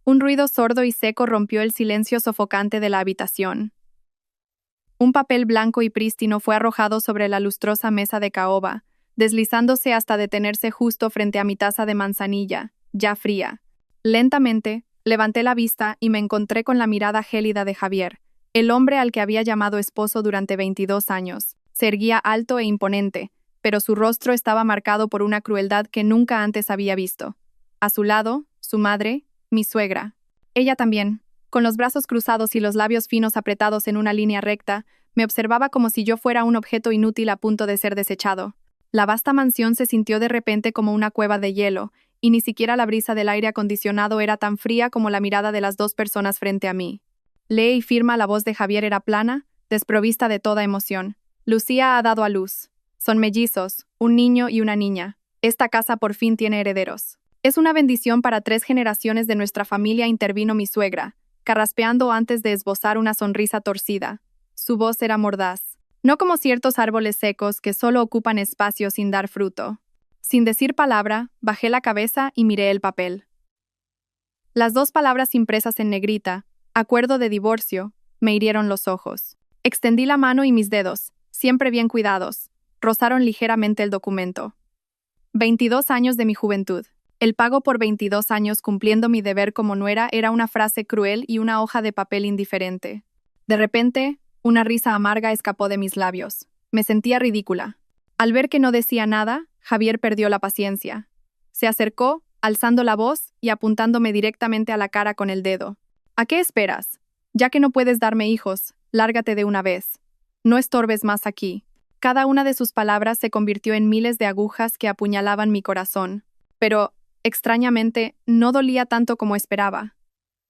Un ruido sordo y seco rompió el silencio sofocante de la habitación. Un papel blanco y prístino fue arrojado sobre la lustrosa mesa de caoba, deslizándose hasta detenerse justo frente a mi taza de manzanilla, ya fría. Lentamente, levanté la vista y me encontré con la mirada gélida de Javier, el hombre al que había llamado esposo durante 22 años. Se erguía alto e imponente, pero su rostro estaba marcado por una crueldad que nunca antes había visto. A su lado, su madre, mi suegra. Ella también, con los brazos cruzados y los labios finos apretados en una línea recta, me observaba como si yo fuera un objeto inútil a punto de ser desechado. La vasta mansión se sintió de repente como una cueva de hielo, y ni siquiera la brisa del aire acondicionado era tan fría como la mirada de las dos personas frente a mí. Lee y firme, la voz de Javier era plana, desprovista de toda emoción. Lucía ha dado a luz. Son mellizos, un niño y una niña. Esta casa por fin tiene herederos. Es una bendición para 3 generaciones de nuestra familia, intervino mi suegra, carraspeando antes de esbozar una sonrisa torcida. Su voz era mordaz. No como ciertos árboles secos que solo ocupan espacio sin dar fruto. Sin decir palabra, bajé la cabeza y miré el papel. Las 2 palabras impresas en negrita, acuerdo de divorcio, me hirieron los ojos. Extendí la mano y mis dedos, siempre bien cuidados, rozaron ligeramente el documento. 22 años de mi juventud. El pago por 22 años cumpliendo mi deber como nuera era una frase cruel y una hoja de papel indiferente. De repente, una risa amarga escapó de mis labios. Me sentía ridícula. Al ver que no decía nada, Javier perdió la paciencia. Se acercó, alzando la voz y apuntándome directamente a la cara con el dedo. ¿A qué esperas? Ya que no puedes darme hijos, lárgate de una vez. No estorbes más aquí. Cada una de sus palabras se convirtió en miles de agujas que apuñalaban mi corazón. Pero, extrañamente, no dolía tanto como esperaba.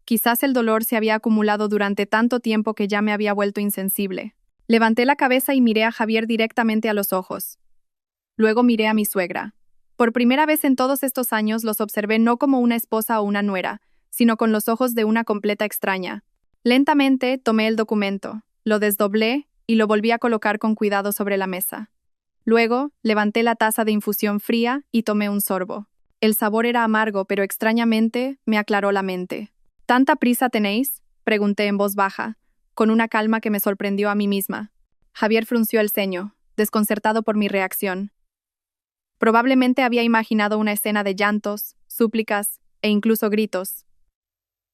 Quizás el dolor se había acumulado durante tanto tiempo que ya me había vuelto insensible. Levanté la cabeza y miré a Javier directamente a los ojos. Luego miré a mi suegra. Por primera vez en todos estos años los observé no como una esposa o una nuera, sino con los ojos de una completa extraña. Lentamente tomé el documento, lo desdoblé y lo volví a colocar con cuidado sobre la mesa. Luego, levanté la taza de infusión fría y tomé un sorbo. El sabor era amargo, pero extrañamente me aclaró la mente. ¿Tanta prisa tenéis?, pregunté en voz baja, con una calma que me sorprendió a mí misma. Javier frunció el ceño, desconcertado por mi reacción. Probablemente había imaginado una escena de llantos, súplicas e incluso gritos.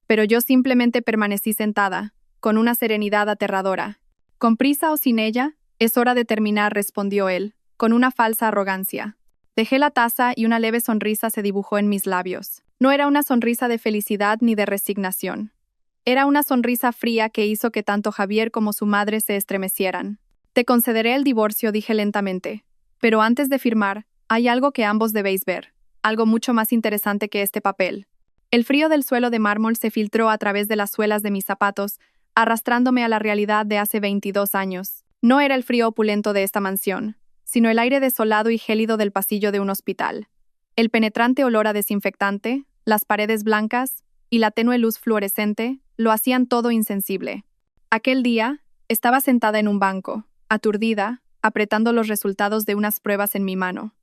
Pero yo simplemente permanecí sentada, con una serenidad aterradora. ¿Con prisa o sin ella? Es hora de terminar, respondió él, con una falsa arrogancia. Dejé la taza y una leve sonrisa se dibujó en mis labios. No era una sonrisa de felicidad ni de resignación. Era una sonrisa fría que hizo que tanto Javier como su madre se estremecieran. Te concederé el divorcio, dije lentamente. Pero antes de firmar, hay algo que ambos debéis ver. Algo mucho más interesante que este papel. El frío del suelo de mármol se filtró a través de las suelas de mis zapatos, arrastrándome a la realidad de hace 22 años. No era el frío opulento de esta mansión, sino el aire desolado y gélido del pasillo de un hospital. El penetrante olor a desinfectante, las paredes blancas y la tenue luz fluorescente lo hacían todo insensible. Aquel día, estaba sentada en un banco, aturdida, apretando los resultados de unas pruebas en mi mano.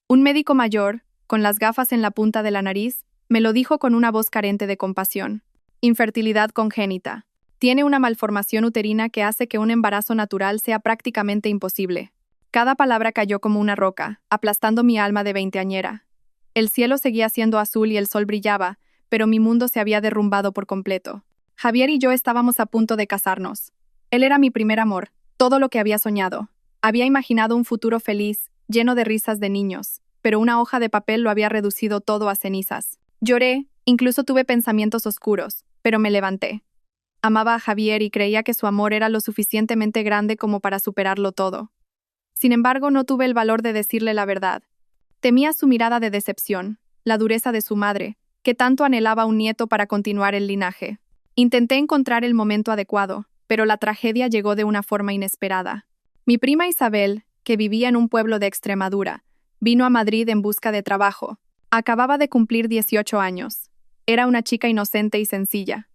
Un médico mayor, con las gafas en la punta de la nariz, me lo dijo con una voz carente de compasión. Infertilidad congénita. Tiene una malformación uterina que hace que un embarazo natural sea prácticamente imposible. Cada palabra cayó como una roca, aplastando mi alma de veinteañera. El cielo seguía siendo azul y el sol brillaba, pero mi mundo se había derrumbado por completo. Javier y yo estábamos a punto de casarnos. Él era mi primer amor, todo lo que había soñado. Había imaginado un futuro feliz, lleno de risas de niños, pero una hoja de papel lo había reducido todo a cenizas. Lloré, incluso tuve pensamientos oscuros, pero me levanté. Amaba a Javier y creía que su amor era lo suficientemente grande como para superarlo todo. Sin embargo, no tuve el valor de decirle la verdad. Temía su mirada de decepción, la dureza de su madre, que tanto anhelaba un nieto para continuar el linaje. Intenté encontrar el momento adecuado, pero la tragedia llegó de una forma inesperada. Mi prima Isabel, que vivía en un pueblo de Extremadura, vino a Madrid en busca de trabajo. Acababa de cumplir 18 años. Era una chica inocente y sencilla.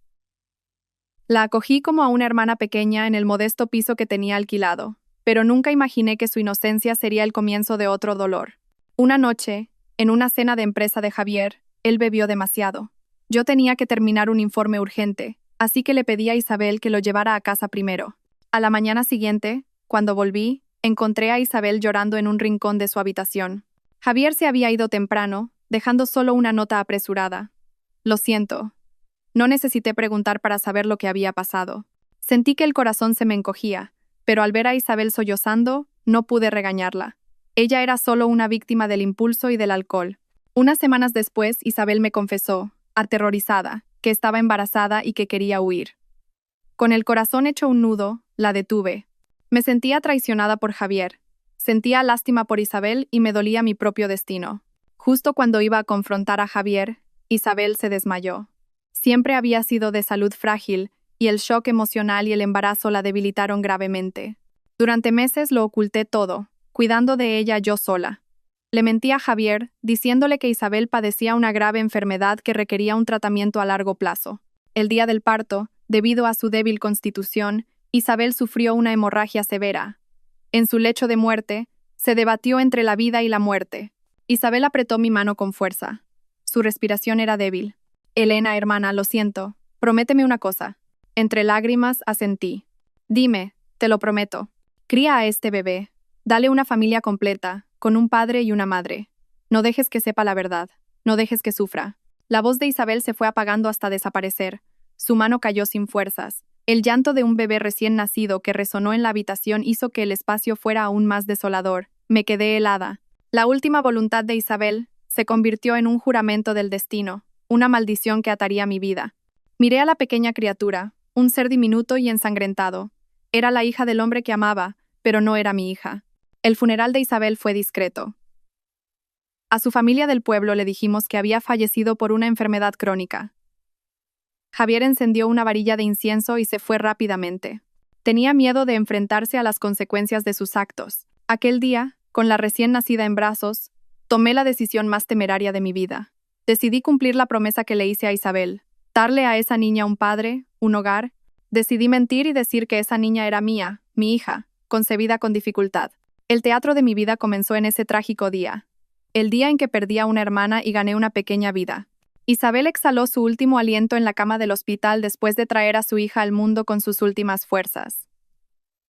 La acogí como a una hermana pequeña en el modesto piso que tenía alquilado, pero nunca imaginé que su inocencia sería el comienzo de otro dolor. Una noche, en una cena de empresa de Javier, él bebió demasiado. Yo tenía que terminar un informe urgente, así que le pedí a Isabel que lo llevara a casa primero. A la mañana siguiente, cuando volví, encontré a Isabel llorando en un rincón de su habitación. Javier se había ido temprano, dejando solo una nota apresurada. Lo siento. No necesité preguntar para saber lo que había pasado. Sentí que el corazón se me encogía, pero al ver a Isabel sollozando, no pude regañarla. Ella era solo una víctima del impulso y del alcohol. Unas semanas después, Isabel me confesó, aterrorizada, que estaba embarazada y que quería huir. Con el corazón hecho un nudo, la detuve. Me sentía traicionada por Javier. Sentía lástima por Isabel y me dolía mi propio destino. Justo cuando iba a confrontar a Javier, Isabel se desmayó. Siempre había sido de salud frágil, y el shock emocional y el embarazo la debilitaron gravemente. Durante meses lo oculté todo, cuidando de ella yo sola. Le mentí a Javier, diciéndole que Isabel padecía una grave enfermedad que requería un tratamiento a largo plazo. El día del parto, debido a su débil constitución, Isabel sufrió una hemorragia severa. En su lecho de muerte, se debatió entre la vida y la muerte. Isabel apretó mi mano con fuerza. Su respiración era débil. Elena, hermana, lo siento. Prométeme una cosa. Entre lágrimas asentí. Dime, te lo prometo. Cría a este bebé. Dale una familia completa, con un padre y una madre. No dejes que sepa la verdad. No dejes que sufra. La voz de Isabel se fue apagando hasta desaparecer. Su mano cayó sin fuerzas. El llanto de un bebé recién nacido que resonó en la habitación hizo que el espacio fuera aún más desolador. Me quedé helada. La última voluntad de Isabel se convirtió en un juramento del destino, una maldición que ataría mi vida. Miré a la pequeña criatura, un ser diminuto y ensangrentado. Era la hija del hombre que amaba, pero no era mi hija. El funeral de Isabel fue discreto. A su familia del pueblo le dijimos que había fallecido por una enfermedad crónica. Javier encendió una varilla de incienso y se fue rápidamente. Tenía miedo de enfrentarse a las consecuencias de sus actos. Aquel día, con la recién nacida en brazos, tomé la decisión más temeraria de mi vida. Decidí cumplir la promesa que le hice a Isabel, darle a esa niña un padre, un hogar. Decidí mentir y decir que esa niña era mía, mi hija, concebida con dificultad. El teatro de mi vida comenzó en ese trágico día, el día en que perdí a una hermana y gané una pequeña vida. Isabel exhaló su último aliento en la cama del hospital después de traer a su hija al mundo con sus últimas fuerzas.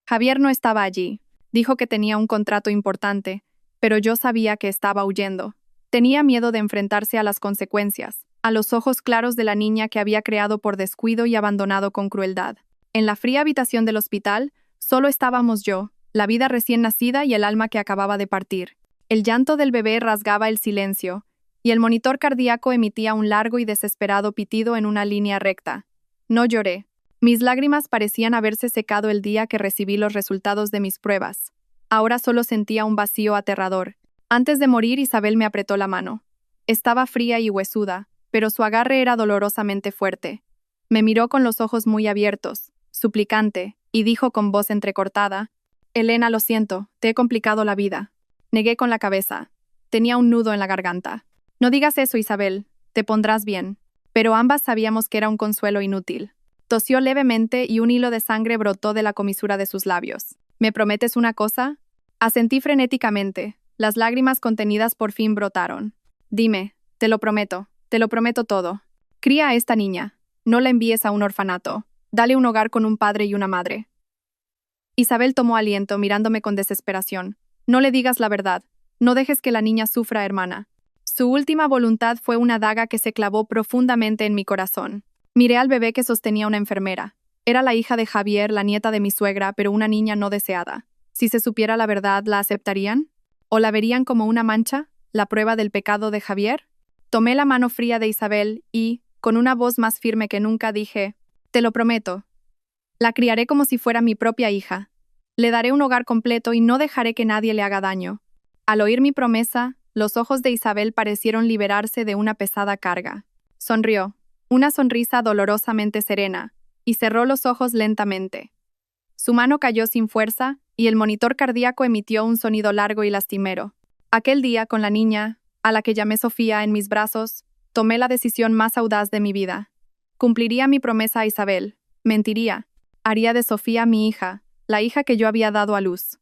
Javier no estaba allí. Dijo que tenía un contrato importante, pero yo sabía que estaba huyendo. Tenía miedo de enfrentarse a las consecuencias, a los ojos claros de la niña que había creado por descuido y abandonado con crueldad. En la fría habitación del hospital, solo estábamos yo, la vida recién nacida y el alma que acababa de partir. El llanto del bebé rasgaba el silencio, y el monitor cardíaco emitía un largo y desesperado pitido en una línea recta. No lloré. Mis lágrimas parecían haberse secado el día que recibí los resultados de mis pruebas. Ahora solo sentía un vacío aterrador. Antes de morir, Isabel me apretó la mano. Estaba fría y huesuda, pero su agarre era dolorosamente fuerte. Me miró con los ojos muy abiertos, suplicante, y dijo con voz entrecortada: «Elena, lo siento, te he complicado la vida». Negué con la cabeza. Tenía un nudo en la garganta. «No digas eso, Isabel, te pondrás bien». Pero ambas sabíamos que era un consuelo inútil. Tosió levemente y un hilo de sangre brotó de la comisura de sus labios. «¿Me prometes una cosa?» Asentí frenéticamente. Las lágrimas contenidas por fin brotaron. «Dime, te lo prometo todo. Cría a esta niña. No la envíes a un orfanato. Dale un hogar con un padre y una madre». Isabel tomó aliento, mirándome con desesperación. «No le digas la verdad. No dejes que la niña sufra, hermana». Su última voluntad fue una daga que se clavó profundamente en mi corazón. Miré al bebé que sostenía una enfermera. Era la hija de Javier, la nieta de mi suegra, pero una niña no deseada. Si se supiera la verdad, ¿la aceptarían? ¿O la verían como una mancha? ¿La prueba del pecado de Javier? Tomé la mano fría de Isabel y, con una voz más firme que nunca, dije: «Te lo prometo. La criaré como si fuera mi propia hija. Le daré un hogar completo y no dejaré que nadie le haga daño». Al oír mi promesa, los ojos de Isabel parecieron liberarse de una pesada carga. Sonrió, una sonrisa dolorosamente serena, y cerró los ojos lentamente. Su mano cayó sin fuerza, y el monitor cardíaco emitió un sonido largo y lastimero. Aquel día, con la niña, a la que llamé Sofía, en mis brazos, tomé la decisión más audaz de mi vida. Cumpliría mi promesa a Isabel, mentiría, haría de Sofía mi hija, la hija que yo había dado a luz.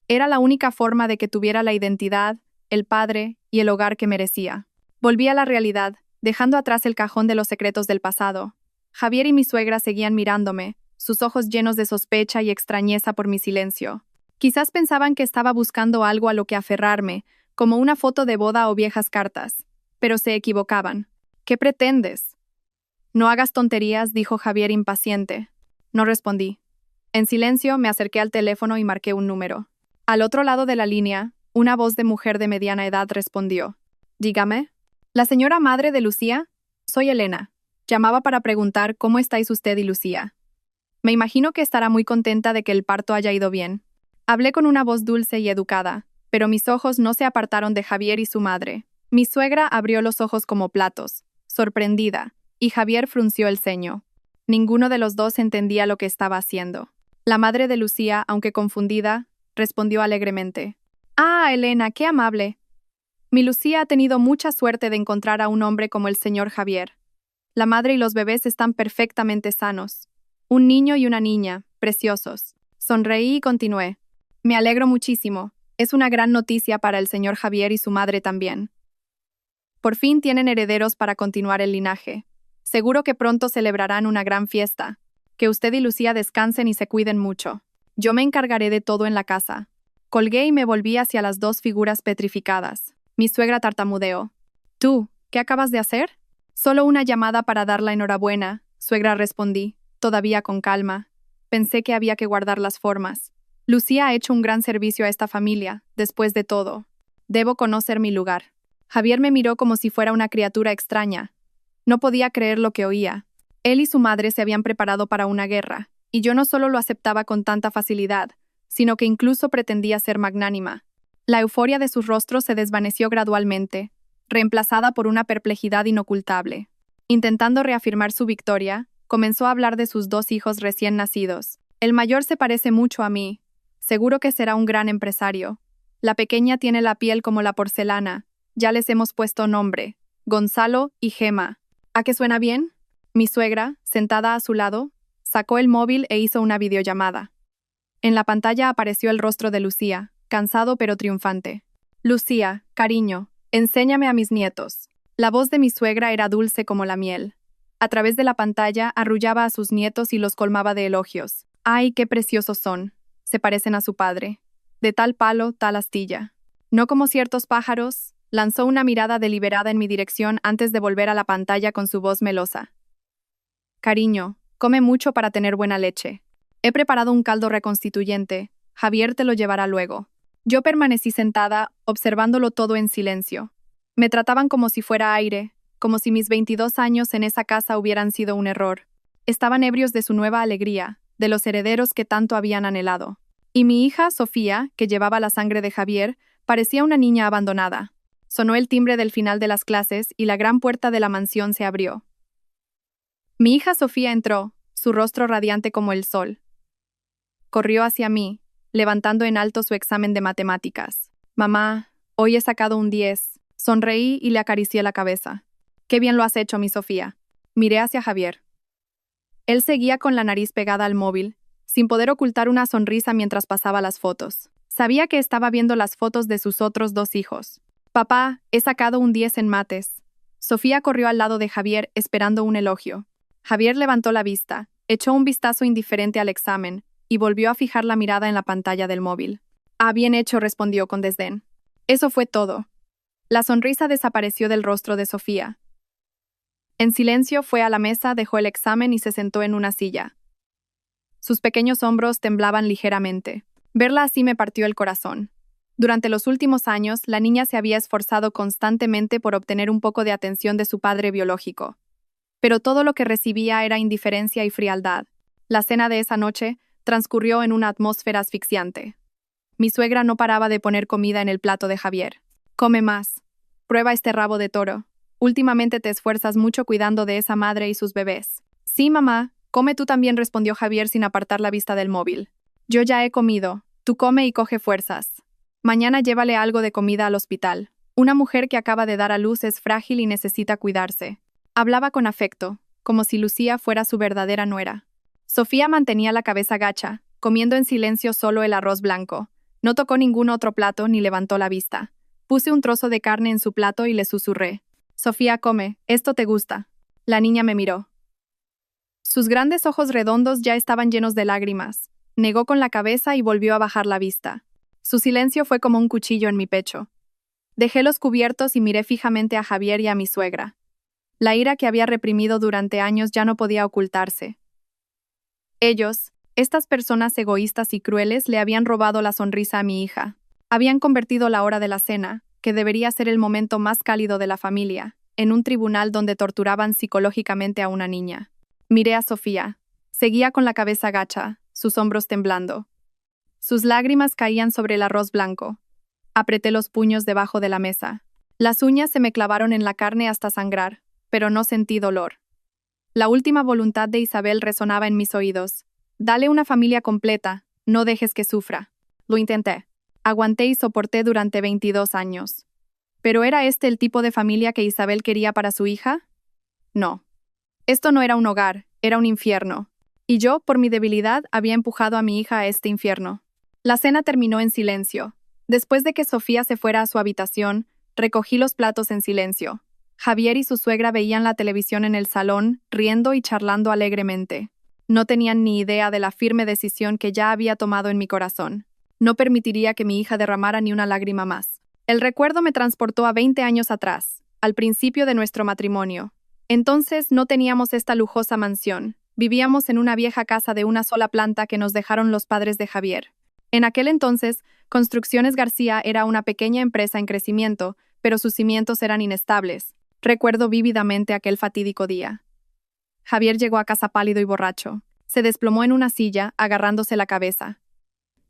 Era la única forma de que tuviera la identidad, el padre y el hogar que merecía. Volví a la realidad, dejando atrás el cajón de los secretos del pasado. Javier y mi suegra seguían mirándome, sus ojos llenos de sospecha y extrañeza por mi silencio. Quizás pensaban que estaba buscando algo a lo que aferrarme, como una foto de boda o viejas cartas. Pero se equivocaban. ¿Qué pretendes? No hagas tonterías, dijo Javier impaciente. No respondí. En silencio me acerqué al teléfono y marqué un número. Al otro lado de la línea, una voz de mujer de mediana edad respondió. Dígame. ¿La señora madre de Lucía? Soy Elena. Llamaba para preguntar cómo estáis usted y Lucía. Me imagino que estará muy contenta de que el parto haya ido bien. Hablé con una voz dulce y educada, pero mis ojos no se apartaron de Javier y su madre. Mi suegra abrió los ojos como platos, sorprendida, y Javier frunció el ceño. Ninguno de los dos entendía lo que estaba haciendo. La madre de Lucía, aunque confundida, respondió alegremente. «Ah, Elena, qué amable. Mi Lucía ha tenido mucha suerte de encontrar a un hombre como el señor Javier. La madre y los bebés están perfectamente sanos. Un niño y una niña, preciosos». Sonreí y continué. «Me alegro muchísimo. Es una gran noticia para el señor Javier y su madre también. Por fin tienen herederos para continuar el linaje. Seguro que pronto celebrarán una gran fiesta. Que usted y Lucía descansen y se cuiden mucho. Yo me encargaré de todo en la casa». Colgué y me volví hacia las dos figuras petrificadas. Mi suegra tartamudeó. «¿Tú, qué acabas de hacer?» «Solo una llamada para dar la enhorabuena», suegra, respondí, todavía con calma. Pensé que había que guardar las formas. Lucía ha hecho un gran servicio a esta familia, después de todo. Debo conocer mi lugar. Javier me miró como si fuera una criatura extraña. No podía creer lo que oía. Él y su madre se habían preparado para una guerra, y yo no solo lo aceptaba con tanta facilidad, sino que incluso pretendía ser magnánima. La euforia de sus rostros se desvaneció gradualmente, reemplazada por una perplejidad inocultable. Intentando reafirmar su victoria, comenzó a hablar de sus dos hijos recién nacidos. «El mayor se parece mucho a mí. Seguro que será un gran empresario. La pequeña tiene la piel como la porcelana. Ya les hemos puesto nombre. Gonzalo y Gema. ¿A qué suena bien?» Mi suegra, sentada a su lado, sacó el móvil e hizo una videollamada. En la pantalla apareció el rostro de Lucía, cansado pero triunfante. «Lucía, cariño, enséñame a mis nietos». La voz de mi suegra era dulce como la miel. A través de la pantalla arrullaba a sus nietos y los colmaba de elogios. «¡Ay, qué preciosos son! Se parecen a su padre. De tal palo, tal astilla». No como ciertos pájaros, lanzó una mirada deliberada en mi dirección antes de volver a la pantalla con su voz melosa. «Cariño, come mucho para tener buena leche. He preparado un caldo reconstituyente. Javier te lo llevará luego». Yo permanecí sentada, observándolo todo en silencio. Me trataban como si fuera aire, como si mis 22 años en esa casa hubieran sido un error. Estaban ebrios de su nueva alegría, de los herederos que tanto habían anhelado. Y mi hija, Sofía, que llevaba la sangre de Javier, parecía una niña abandonada. Sonó el timbre del final de las clases y la gran puerta de la mansión se abrió. Mi hija Sofía entró, su rostro radiante como el sol. Corrió hacia mí, levantando en alto su examen de matemáticas. «Mamá, hoy he sacado un 10. Sonreí y le acaricié la cabeza. «Qué bien lo has hecho, mi Sofía». Miré hacia Javier. Él seguía con la nariz pegada al móvil, sin poder ocultar una sonrisa mientras pasaba las fotos. Sabía que estaba viendo las fotos de sus otros dos hijos. «Papá, he sacado un 10 en mates». Sofía corrió al lado de Javier esperando un elogio. Javier levantó la vista, echó un vistazo indiferente al examen y volvió a fijar la mirada en la pantalla del móvil. «Ah, bien hecho», respondió con desdén. Eso fue todo. La sonrisa desapareció del rostro de Sofía. En silencio fue a la mesa, dejó el examen y se sentó en una silla. Sus pequeños hombros temblaban ligeramente. Verla así me partió el corazón. Durante los últimos años, la niña se había esforzado constantemente por obtener un poco de atención de su padre biológico. Pero todo lo que recibía era indiferencia y frialdad. La cena de esa noche transcurrió en una atmósfera asfixiante. Mi suegra no paraba de poner comida en el plato de Javier. «Come más. Prueba este rabo de toro. Últimamente te esfuerzas mucho cuidando de esa madre y sus bebés». «Sí, mamá. Come tú también», respondió Javier sin apartar la vista del móvil. «Yo ya he comido. Tú come y coge fuerzas. Mañana llévale algo de comida al hospital. Una mujer que acaba de dar a luz es frágil y necesita cuidarse». Hablaba con afecto, como si Lucía fuera su verdadera nuera. Sofía mantenía la cabeza gacha, comiendo en silencio solo el arroz blanco. No tocó ningún otro plato ni levantó la vista. Puse un trozo de carne en su plato y le susurré. Sofía, come, esto te gusta. La niña me miró. Sus grandes ojos redondos ya estaban llenos de lágrimas. Negó con la cabeza y volvió a bajar la vista. Su silencio fue como un cuchillo en mi pecho. Dejé los cubiertos y miré fijamente a Javier y a mi suegra. La ira que había reprimido durante años ya no podía ocultarse. Ellos, estas personas egoístas y crueles, le habían robado la sonrisa a mi hija. Habían convertido la hora de la cena, que debería ser el momento más cálido de la familia, en un tribunal donde torturaban psicológicamente a una niña. Miré a Sofía. Seguía con la cabeza gacha, sus hombros temblando. Sus lágrimas caían sobre el arroz blanco. Apreté los puños debajo de la mesa. Las uñas se me clavaron en la carne hasta sangrar, pero no sentí dolor. La última voluntad de Isabel resonaba en mis oídos. Dale una familia completa, no dejes que sufra. Lo intenté. Aguanté y soporté durante 22 años. ¿Pero era este el tipo de familia que Isabel quería para su hija? No. Esto no era un hogar, era un infierno. Y yo, por mi debilidad, había empujado a mi hija a este infierno. La cena terminó en silencio. Después de que Sofía se fuera a su habitación, recogí los platos en silencio. Javier y su suegra veían la televisión en el salón, riendo y charlando alegremente. No tenían ni idea de la firme decisión que ya había tomado en mi corazón. No permitiría que mi hija derramara ni una lágrima más. El recuerdo me transportó a 20 años atrás, al principio de nuestro matrimonio. Entonces no teníamos esta lujosa mansión. Vivíamos en una vieja casa de una sola planta que nos dejaron los padres de Javier. En aquel entonces, Construcciones García era una pequeña empresa en crecimiento, pero sus cimientos eran inestables. Recuerdo vívidamente aquel fatídico día. Javier llegó a casa pálido y borracho. Se desplomó en una silla, agarrándose la cabeza.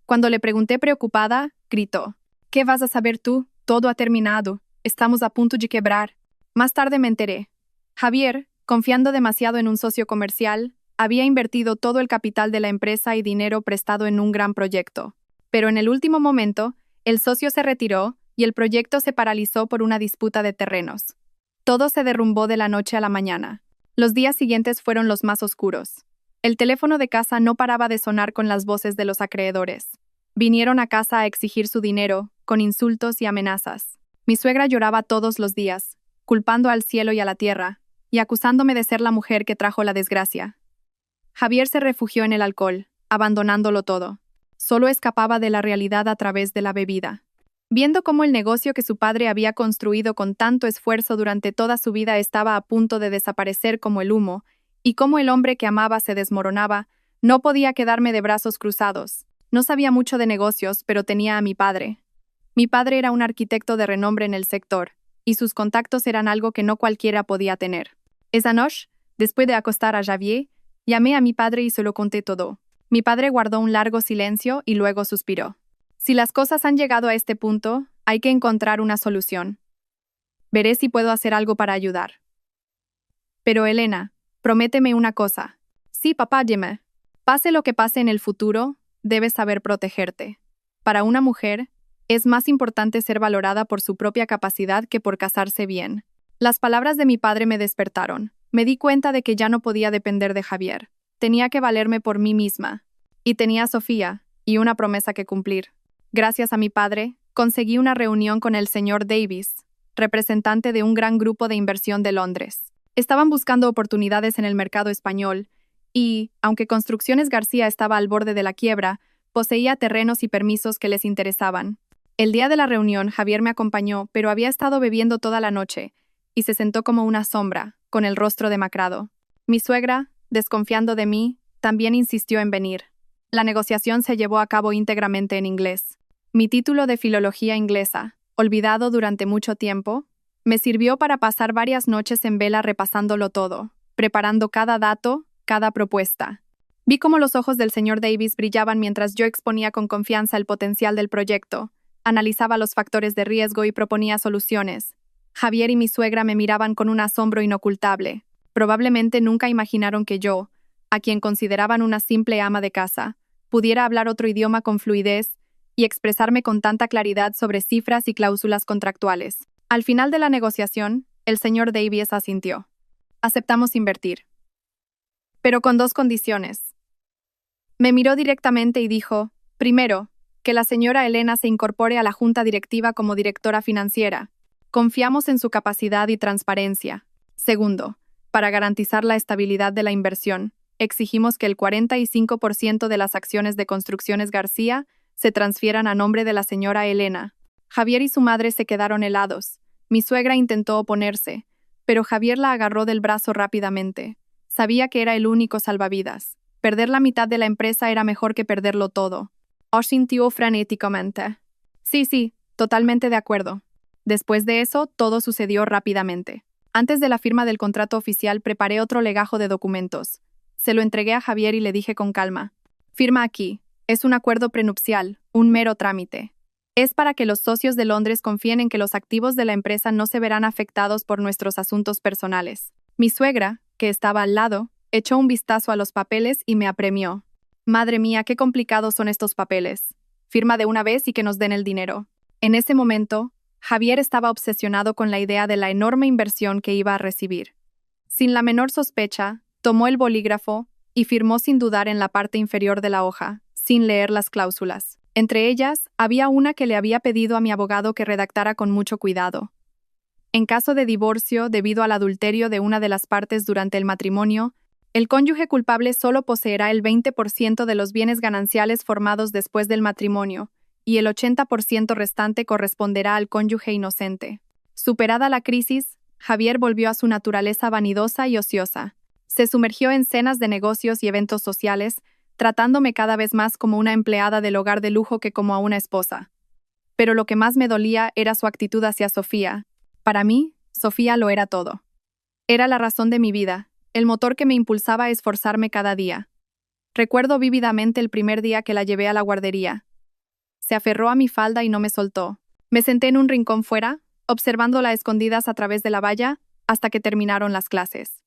Cuando le pregunté preocupada, gritó: «¿Qué vas a saber tú? Todo ha terminado. Estamos a punto de quebrar». Más tarde me enteré. Javier, confiando demasiado en un socio comercial, había invertido todo el capital de la empresa y dinero prestado en un gran proyecto. Pero en el último momento, el socio se retiró y el proyecto se paralizó por una disputa de terrenos. Todo se derrumbó de la noche a la mañana. Los días siguientes fueron los más oscuros. El teléfono de casa no paraba de sonar con las voces de los acreedores. Vinieron a casa a exigir su dinero, con insultos y amenazas. Mi suegra lloraba todos los días, culpando al cielo y a la tierra, y acusándome de ser la mujer que trajo la desgracia. Javier se refugió en el alcohol, abandonándolo todo. Solo escapaba de la realidad a través de la bebida. Viendo cómo el negocio que su padre había construido con tanto esfuerzo durante toda su vida estaba a punto de desaparecer como el humo, y cómo el hombre que amaba se desmoronaba, no podía quedarme de brazos cruzados. No sabía mucho de negocios, pero tenía a mi padre. Mi padre era un arquitecto de renombre en el sector, y sus contactos eran algo que no cualquiera podía tener. Esa noche, después de acostar a Javier, llamé a mi padre y se lo conté todo. Mi padre guardó un largo silencio y luego suspiró. Si las cosas han llegado a este punto, hay que encontrar una solución. Veré si puedo hacer algo para ayudar. Pero Elena, prométeme una cosa. Sí, papá, dime. Pase lo que pase en el futuro, debes saber protegerte. Para una mujer, es más importante ser valorada por su propia capacidad que por casarse bien. Las palabras de mi padre me despertaron. Me di cuenta de que ya no podía depender de Javier. Tenía que valerme por mí misma. Y tenía a Sofía, y una promesa que cumplir. Gracias a mi padre, conseguí una reunión con el señor Davis, representante de un gran grupo de inversión de Londres. Estaban buscando oportunidades en el mercado español y, aunque Construcciones García estaba al borde de la quiebra, poseía terrenos y permisos que les interesaban. El día de la reunión, Javier me acompañó, pero había estado bebiendo toda la noche y se sentó como una sombra, con el rostro demacrado. Mi suegra, desconfiando de mí, también insistió en venir. La negociación se llevó a cabo íntegramente en inglés. Mi título de filología inglesa, olvidado durante mucho tiempo, me sirvió para pasar varias noches en vela repasándolo todo, preparando cada dato, cada propuesta. Vi cómo los ojos del señor Davis brillaban mientras yo exponía con confianza el potencial del proyecto, analizaba los factores de riesgo y proponía soluciones. Javier y mi suegra me miraban con un asombro inocultable. Probablemente nunca imaginaron que yo, a quien consideraban una simple ama de casa, pudiera hablar otro idioma con fluidez y expresarme con tanta claridad sobre cifras y cláusulas contractuales. Al final de la negociación, el señor Davies asintió. Aceptamos invertir. Pero con dos condiciones. Me miró directamente y dijo, primero, que la señora Elena se incorpore a la junta directiva como directora financiera, Confiamos en su capacidad y transparencia. Segundo, para garantizar la estabilidad de la inversión, exigimos que el 45% de las acciones de Construcciones García se transfieran a nombre de la señora Elena. Javier y su madre se quedaron helados. Mi suegra intentó oponerse, pero Javier la agarró del brazo rápidamente. Sabía que era el único salvavidas. Perder la mitad de la empresa era mejor que perderlo todo. Asintió frenéticamente. Sí, totalmente de acuerdo. Después de eso, todo sucedió rápidamente. Antes de la firma del contrato oficial, preparé otro legajo de documentos. Se lo entregué a Javier y le dije con calma: firma aquí. Es un acuerdo prenupcial, un mero trámite. Es para que los socios de Londres confíen en que los activos de la empresa no se verán afectados por nuestros asuntos personales. Mi suegra, que estaba al lado, echó un vistazo a los papeles y me apremió. Madre mía, qué complicados son estos papeles. Firma de una vez y que nos den el dinero. En ese momento, Javier estaba obsesionado con la idea de la enorme inversión que iba a recibir. Sin la menor sospecha, tomó el bolígrafo y firmó sin dudar en la parte inferior de la hoja, sin leer las cláusulas. Entre ellas, había una que le había pedido a mi abogado que redactara con mucho cuidado. En caso de divorcio debido al adulterio de una de las partes durante el matrimonio, el cónyuge culpable solo poseerá el 20% de los bienes gananciales formados después del matrimonio, y el 80% restante corresponderá al cónyuge inocente. Superada la crisis, Javier volvió a su naturaleza vanidosa y ociosa. Se sumergió en cenas de negocios y eventos sociales, tratándome cada vez más como una empleada del hogar de lujo que como a una esposa. Pero lo que más me dolía era su actitud hacia Sofía. Para mí, Sofía lo era todo. Era la razón de mi vida, el motor que me impulsaba a esforzarme cada día. Recuerdo vívidamente el primer día que la llevé a la guardería. Se aferró a mi falda y no me soltó. Me senté en un rincón fuera, observándola a escondidas a través de la valla, hasta que terminaron las clases.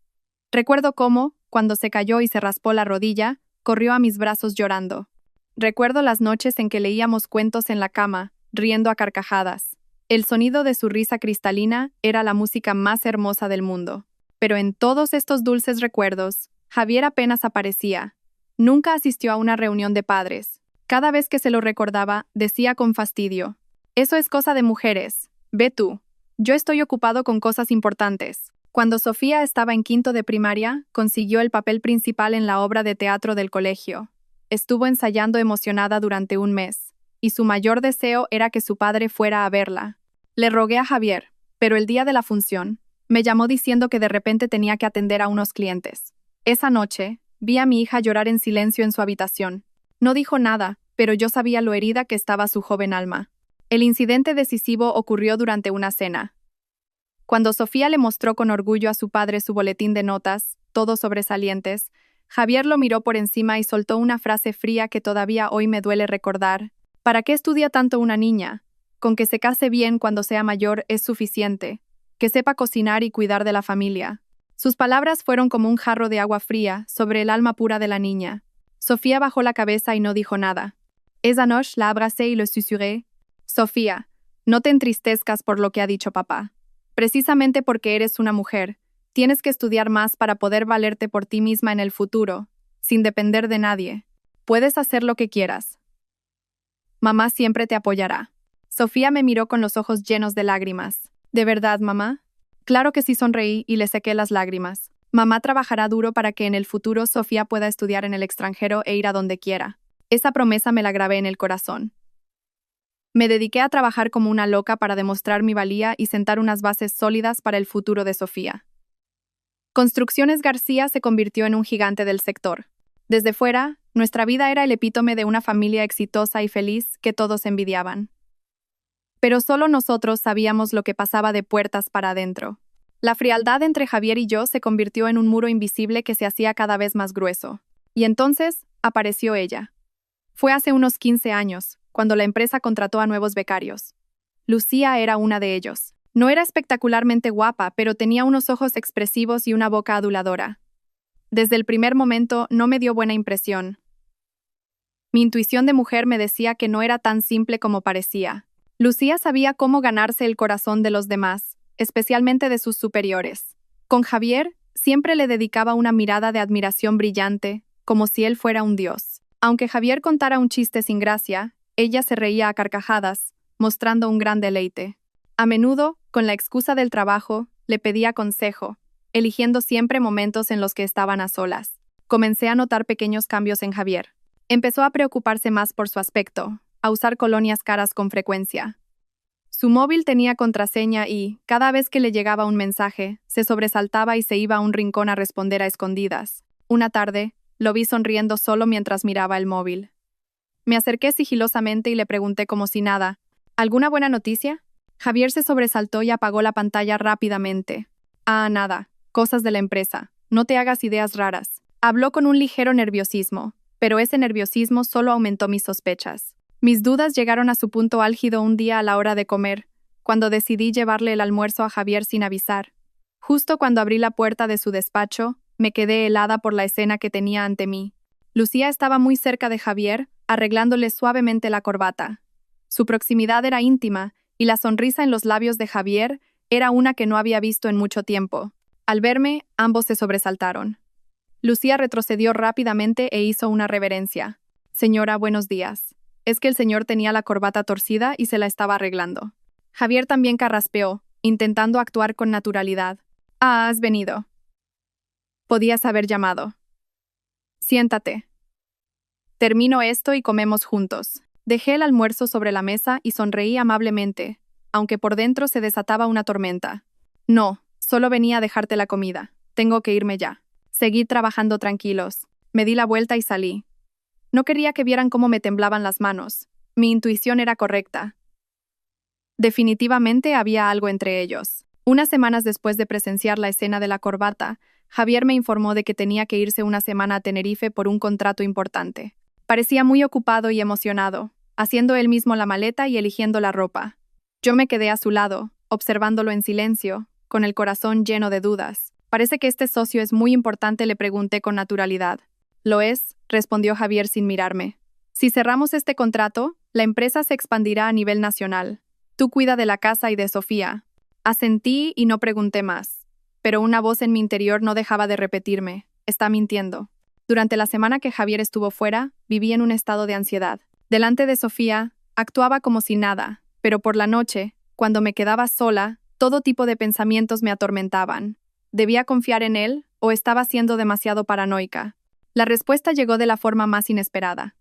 Recuerdo cómo, cuando se cayó y se raspó la rodilla, corrió a mis brazos llorando. Recuerdo las noches en que leíamos cuentos en la cama, riendo a carcajadas. El sonido de su risa cristalina era la música más hermosa del mundo. Pero en todos estos dulces recuerdos, Javier apenas aparecía. Nunca asistió a una reunión de padres. Cada vez que se lo recordaba, decía con fastidio: eso es cosa de mujeres. Ve tú. Yo estoy ocupado con cosas importantes. Cuando Sofía estaba en quinto de primaria, consiguió el papel principal en la obra de teatro del colegio. Estuvo ensayando emocionada durante un mes, y su mayor deseo era que su padre fuera a verla. Le rogué a Javier, pero el día de la función, me llamó diciendo que de repente tenía que atender a unos clientes. Esa noche, vi a mi hija llorar en silencio en su habitación. No dijo nada, pero yo sabía lo herida que estaba su joven alma. El incidente decisivo ocurrió durante una cena. Cuando Sofía le mostró con orgullo a su padre su boletín de notas, todos sobresalientes, Javier lo miró por encima y soltó una frase fría que todavía hoy me duele recordar. ¿Para qué estudia tanto una niña? Con que se case bien cuando sea mayor es suficiente. Que sepa cocinar y cuidar de la familia. Sus palabras fueron como un jarro de agua fría sobre el alma pura de la niña. Sofía bajó la cabeza y no dijo nada. Esa noche la abracé y le susurré: Sofía, no te entristezcas por lo que ha dicho papá. Precisamente porque eres una mujer, tienes que estudiar más para poder valerte por ti misma en el futuro, sin depender de nadie. Puedes hacer lo que quieras. Mamá siempre te apoyará. Sofía me miró con los ojos llenos de lágrimas. ¿De verdad, mamá? Claro que sí, sonreí y le sequé las lágrimas. Mamá trabajará duro para que en el futuro Sofía pueda estudiar en el extranjero e ir a donde quiera. Esa promesa me la grabé en el corazón. Me dediqué a trabajar como una loca para demostrar mi valía y sentar unas bases sólidas para el futuro de Sofía. Construcciones García se convirtió en un gigante del sector. Desde fuera, nuestra vida era el epítome de una familia exitosa y feliz que todos envidiaban. Pero solo nosotros sabíamos lo que pasaba de puertas para adentro. La frialdad entre Javier y yo se convirtió en un muro invisible que se hacía cada vez más grueso. Y entonces, apareció ella. Fue hace unos 15 años, cuando la empresa contrató a nuevos becarios. Lucía era una de ellos. No era espectacularmente guapa, pero tenía unos ojos expresivos y una boca aduladora. Desde el primer momento no me dio buena impresión. Mi intuición de mujer me decía que no era tan simple como parecía. Lucía sabía cómo ganarse el corazón de los demás, especialmente de sus superiores. Con Javier, siempre le dedicaba una mirada de admiración brillante, como si él fuera un dios. Aunque Javier contara un chiste sin gracia, ella se reía a carcajadas, mostrando un gran deleite. A menudo, con la excusa del trabajo, le pedía consejo, eligiendo siempre momentos en los que estaban a solas. Comencé a notar pequeños cambios en Javier. Empezó a preocuparse más por su aspecto, a usar colonias caras con frecuencia. Su móvil tenía contraseña y, cada vez que le llegaba un mensaje, se sobresaltaba y se iba a un rincón a responder a escondidas. Una tarde, lo vi sonriendo solo mientras miraba el móvil. Me acerqué sigilosamente y le pregunté como si nada, ¿alguna buena noticia? Javier se sobresaltó y apagó la pantalla rápidamente. Ah, nada, cosas de la empresa. No te hagas ideas raras. Habló con un ligero nerviosismo, pero ese nerviosismo solo aumentó mis sospechas. Mis dudas llegaron a su punto álgido un día a la hora de comer, cuando decidí llevarle el almuerzo a Javier sin avisar. Justo cuando abrí la puerta de su despacho, me quedé helada por la escena que tenía ante mí. Lucía estaba muy cerca de Javier, arreglándole suavemente la corbata. Su proximidad era íntima, y la sonrisa en los labios de Javier era una que no había visto en mucho tiempo. Al verme, ambos se sobresaltaron. Lucía retrocedió rápidamente e hizo una reverencia. Señora, buenos días. Es que el señor tenía la corbata torcida y se la estaba arreglando. Javier también carraspeó, intentando actuar con naturalidad. Ah, has venido. Podías haber llamado. Siéntate. Termino esto y comemos juntos. Dejé el almuerzo sobre la mesa y sonreí amablemente, aunque por dentro se desataba una tormenta. No, solo venía a dejarte la comida. Tengo que irme ya. Seguí trabajando tranquilos. Me di la vuelta y salí. No quería que vieran cómo me temblaban las manos. Mi intuición era correcta. Definitivamente había algo entre ellos. Unas semanas después de presenciar la escena de la corbata, Javier me informó de que tenía que irse una semana a Tenerife por un contrato importante. Parecía muy ocupado y emocionado, haciendo él mismo la maleta y eligiendo la ropa. Yo me quedé a su lado, observándolo en silencio, con el corazón lleno de dudas. Parece que este socio es muy importante, le pregunté con naturalidad. Lo es, respondió Javier sin mirarme. Si cerramos este contrato, la empresa se expandirá a nivel nacional. Tú cuida de la casa y de Sofía. Asentí y no pregunté más. Pero una voz en mi interior no dejaba de repetirme. Está mintiendo. Durante la semana que Javier estuvo fuera, viví en un estado de ansiedad. Delante de Sofía, actuaba como si nada, pero por la noche, cuando me quedaba sola, todo tipo de pensamientos me atormentaban. ¿Debía confiar en él o estaba siendo demasiado paranoica? La respuesta llegó de la forma más inesperada.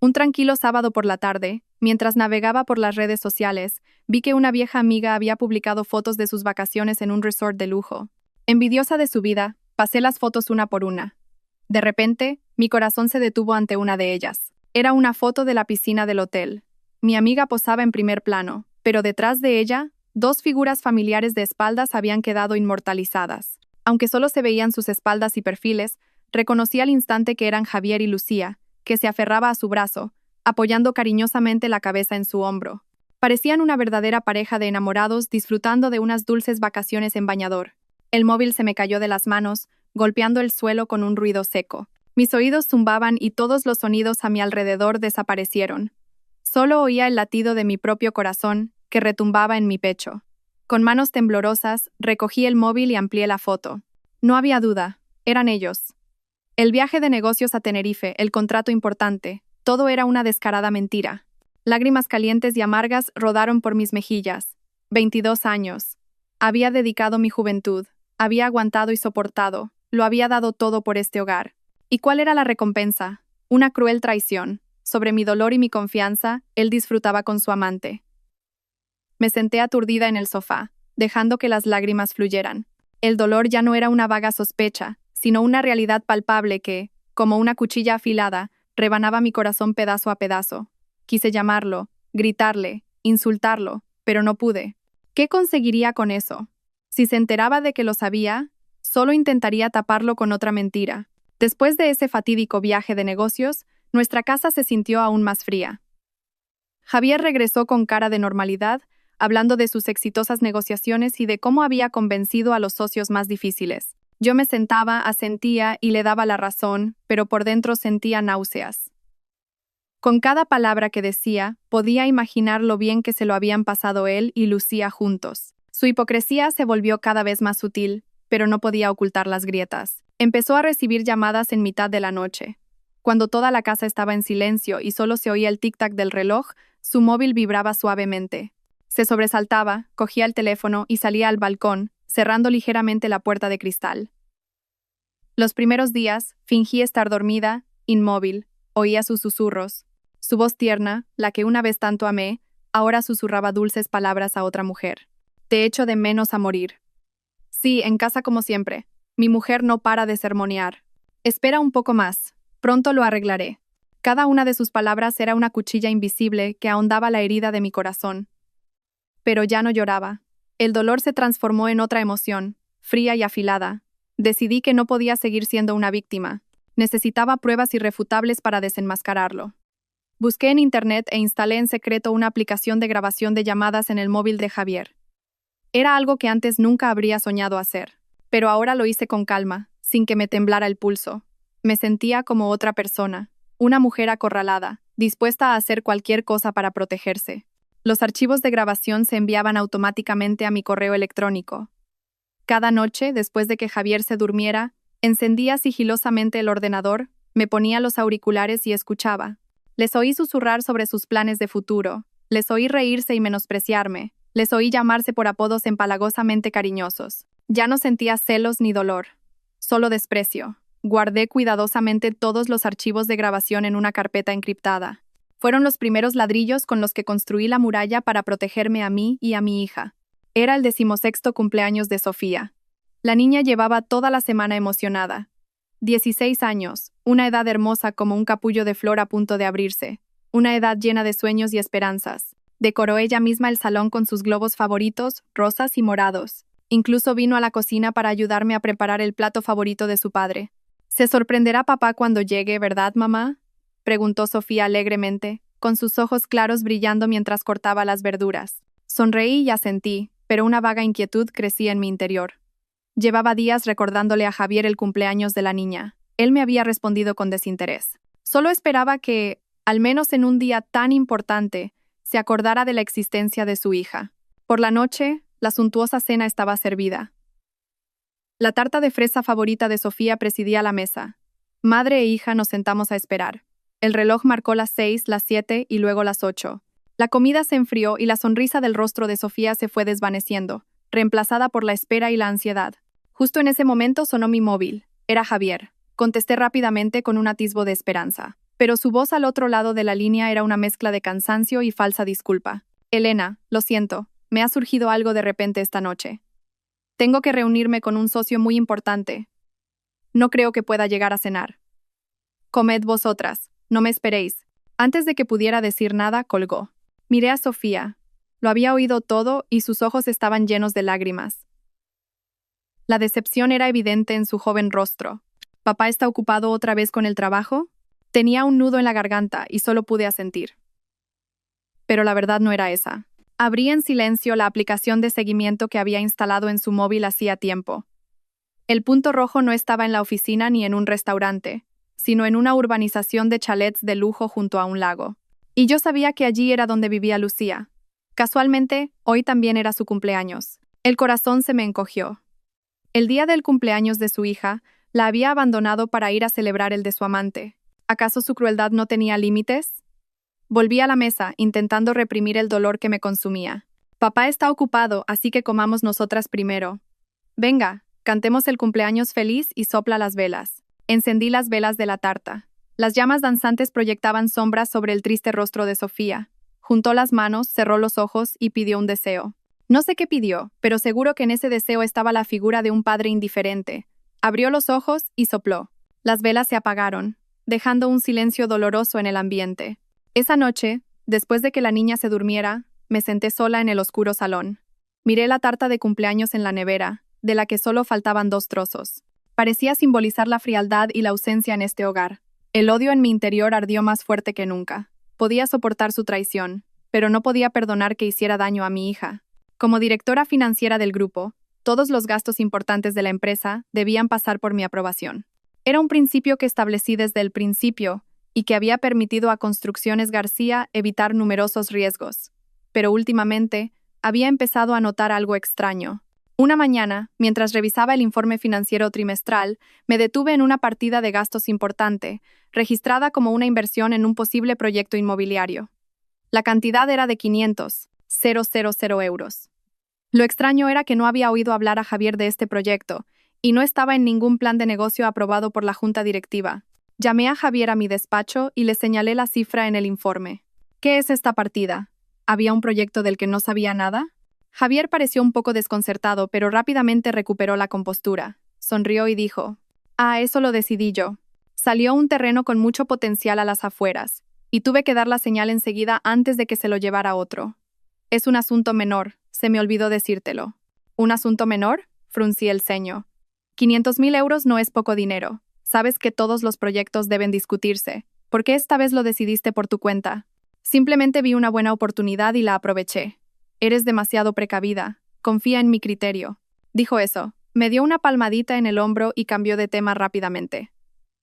Un tranquilo sábado por la tarde, mientras navegaba por las redes sociales, vi que una vieja amiga había publicado fotos de sus vacaciones en un resort de lujo. Envidiosa de su vida, pasé las fotos una por una. De repente, mi corazón se detuvo ante una de ellas. Era una foto de la piscina del hotel. Mi amiga posaba en primer plano, pero detrás de ella, dos figuras familiares de espaldas habían quedado inmortalizadas. Aunque solo se veían sus espaldas y perfiles, reconocí al instante que eran Javier y Lucía, que se aferraba a su brazo, apoyando cariñosamente la cabeza en su hombro. Parecían una verdadera pareja de enamorados disfrutando de unas dulces vacaciones en bañador. El móvil se me cayó de las manos, golpeando el suelo con un ruido seco. Mis oídos zumbaban y todos los sonidos a mi alrededor desaparecieron. Solo oía el latido de mi propio corazón, que retumbaba en mi pecho. Con manos temblorosas, recogí el móvil y amplié la foto. No había duda, eran ellos. El viaje de negocios a Tenerife, el contrato importante, todo era una descarada mentira. Lágrimas calientes y amargas rodaron por mis mejillas. 22 años. Había dedicado mi juventud, había aguantado y soportado, lo había dado todo por este hogar. ¿Y cuál era la recompensa? Una cruel traición. Sobre mi dolor y mi confianza, él disfrutaba con su amante. Me senté aturdida en el sofá, dejando que las lágrimas fluyeran. El dolor ya no era una vaga sospecha, sino una realidad palpable que, como una cuchilla afilada, rebanaba mi corazón pedazo a pedazo. Quise llamarlo, gritarle, insultarlo, pero no pude. ¿Qué conseguiría con eso? Si se enteraba de que lo sabía, solo intentaría taparlo con otra mentira. Después de ese fatídico viaje de negocios, nuestra casa se sintió aún más fría. Javier regresó con cara de normalidad, hablando de sus exitosas negociaciones y de cómo había convencido a los socios más difíciles. Yo me sentaba, asentía y le daba la razón, pero por dentro sentía náuseas. Con cada palabra que decía, podía imaginar lo bien que se lo habían pasado él y Lucía juntos. Su hipocresía se volvió cada vez más sutil, pero no podía ocultar las grietas. Empezó a recibir llamadas en mitad de la noche. Cuando toda la casa estaba en silencio y solo se oía el tic-tac del reloj, su móvil vibraba suavemente. Se sobresaltaba, cogía el teléfono y salía al balcón, cerrando ligeramente la puerta de cristal. Los primeros días, fingí estar dormida, inmóvil, oía sus susurros. Su voz tierna, la que una vez tanto amé, ahora susurraba dulces palabras a otra mujer. Te echo de menos a morir. Sí, en casa como siempre. Mi mujer no para de sermonear. Espera un poco más. Pronto lo arreglaré. Cada una de sus palabras era una cuchilla invisible que ahondaba la herida de mi corazón. Pero ya no lloraba. El dolor se transformó en otra emoción, fría y afilada. Decidí que no podía seguir siendo una víctima. Necesitaba pruebas irrefutables para desenmascararlo. Busqué en internet e instalé en secreto una aplicación de grabación de llamadas en el móvil de Javier. Era algo que antes nunca habría soñado hacer, pero ahora lo hice con calma, sin que me temblara el pulso. Me sentía como otra persona, una mujer acorralada, dispuesta a hacer cualquier cosa para protegerse. Los archivos de grabación se enviaban automáticamente a mi correo electrónico. Cada noche, después de que Javier se durmiera, encendía sigilosamente el ordenador, me ponía los auriculares y escuchaba. Les oí susurrar sobre sus planes de futuro, les oí reírse y menospreciarme, les oí llamarse por apodos empalagosamente cariñosos. Ya no sentía celos ni dolor, solo desprecio. Guardé cuidadosamente todos los archivos de grabación en una carpeta encriptada. Fueron los primeros ladrillos con los que construí la muralla para protegerme a mí y a mi hija. Era el 16º cumpleaños de Sofía. La niña llevaba toda la semana emocionada. 16 años, una edad hermosa como un capullo de flor a punto de abrirse, una edad llena de sueños y esperanzas. Decoró ella misma el salón con sus globos favoritos, rosas y morados. Incluso vino a la cocina para ayudarme a preparar el plato favorito de su padre. «Se sorprenderá papá cuando llegue, ¿verdad, mamá?», preguntó Sofía alegremente, con sus ojos claros brillando mientras cortaba las verduras. Sonreí y asentí, pero una vaga inquietud crecía en mi interior. Llevaba días recordándole a Javier el cumpleaños de la niña. Él me había respondido con desinterés. Solo esperaba que, al menos en un día tan importante, se acordara de la existencia de su hija. Por la noche, la suntuosa cena estaba servida. La tarta de fresa favorita de Sofía presidía la mesa. Madre e hija nos sentamos a esperar. El reloj marcó las 6, las 7 y luego las 8. La comida se enfrió y la sonrisa del rostro de Sofía se fue desvaneciendo, reemplazada por la espera y la ansiedad. Justo en ese momento sonó mi móvil. Era Javier. Contesté rápidamente con un atisbo de esperanza. Pero su voz al otro lado de la línea era una mezcla de cansancio y falsa disculpa. Elena, lo siento, me ha surgido algo de repente esta noche. Tengo que reunirme con un socio muy importante. No creo que pueda llegar a cenar. Comed vosotras, no me esperéis. Antes de que pudiera decir nada, colgó. Miré a Sofía. Lo había oído todo y sus ojos estaban llenos de lágrimas. La decepción era evidente en su joven rostro. ¿Papá está ocupado otra vez con el trabajo? Tenía un nudo en la garganta y solo pude asentir. Pero la verdad no era esa. Abrí en silencio la aplicación de seguimiento que había instalado en su móvil hacía tiempo. El punto rojo no estaba en la oficina ni en un restaurante, sino en una urbanización de chalets de lujo junto a un lago. Y yo sabía que allí era donde vivía Lucía. Casualmente, hoy también era su cumpleaños. El corazón se me encogió. El día del cumpleaños de su hija, la había abandonado para ir a celebrar el de su amante. ¿Acaso su crueldad no tenía límites? Volví a la mesa, intentando reprimir el dolor que me consumía. Papá está ocupado, así que comamos nosotras primero. Venga, cantemos el cumpleaños feliz y sopla las velas. Encendí las velas de la tarta. Las llamas danzantes proyectaban sombras sobre el triste rostro de Sofía. Juntó las manos, cerró los ojos y pidió un deseo. No sé qué pidió, pero seguro que en ese deseo estaba la figura de un padre indiferente. Abrió los ojos y sopló. Las velas se apagaron, dejando un silencio doloroso en el ambiente. Esa noche, después de que la niña se durmiera, me senté sola en el oscuro salón. Miré la tarta de cumpleaños en la nevera, de la que solo faltaban 2 trozos. Parecía simbolizar la frialdad y la ausencia en este hogar. El odio en mi interior ardió más fuerte que nunca. Podía soportar su traición, pero no podía perdonar que hiciera daño a mi hija. Como directora financiera del grupo, todos los gastos importantes de la empresa debían pasar por mi aprobación. Era un principio que establecí desde el principio y que había permitido a Construcciones García evitar numerosos riesgos. Pero últimamente, había empezado a notar algo extraño. Una mañana, mientras revisaba el informe financiero trimestral, me detuve en una partida de gastos importante, registrada como una inversión en un posible proyecto inmobiliario. La cantidad era de 500, €000. Lo extraño era que no había oído hablar a Javier de este proyecto, y no estaba en ningún plan de negocio aprobado por la junta directiva. Llamé a Javier a mi despacho y le señalé la cifra en el informe. ¿Qué es esta partida? ¿Había un proyecto del que no sabía nada? Javier pareció un poco desconcertado, pero rápidamente recuperó la compostura. Sonrió y dijo: eso lo decidí yo. Salió un terreno con mucho potencial a las afueras, y tuve que dar la señal enseguida antes de que se lo llevara otro. Es un asunto menor, se me olvidó decírtelo. ¿Un asunto menor? Fruncí el ceño. 500.000 euros no es poco dinero. Sabes que todos los proyectos deben discutirse. ¿Por qué esta vez lo decidiste por tu cuenta? Simplemente vi una buena oportunidad y la aproveché. Eres demasiado precavida. Confía en mi criterio. Dijo eso, me dio una palmadita en el hombro y cambió de tema rápidamente.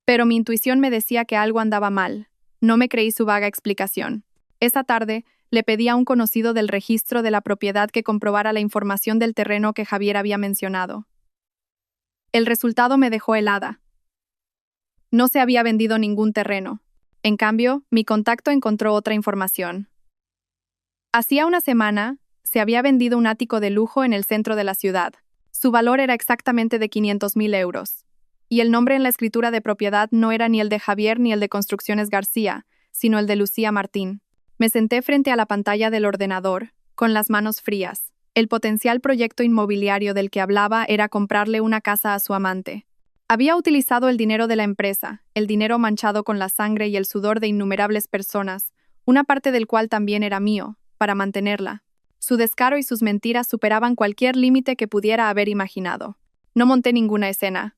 Pero mi intuición me decía que algo andaba mal. No me creí su vaga explicación. Esa tarde, le pedí a un conocido del registro de la propiedad que comprobara la información del terreno que Javier había mencionado. El resultado me dejó helada. No se había vendido ningún terreno. En cambio, mi contacto encontró otra información. Hacía una semana, se había vendido un ático de lujo en el centro de la ciudad. Su valor era exactamente de 500.000 euros. Y el nombre en la escritura de propiedad no era ni el de Javier ni el de Construcciones García, sino el de Lucía Martín. Me senté frente a la pantalla del ordenador, con las manos frías. El potencial proyecto inmobiliario del que hablaba era comprarle una casa a su amante. Había utilizado el dinero de la empresa, el dinero manchado con la sangre y el sudor de innumerables personas, una parte del cual también era mío, para mantenerla. Su descaro y sus mentiras superaban cualquier límite que pudiera haber imaginado. No monté ninguna escena.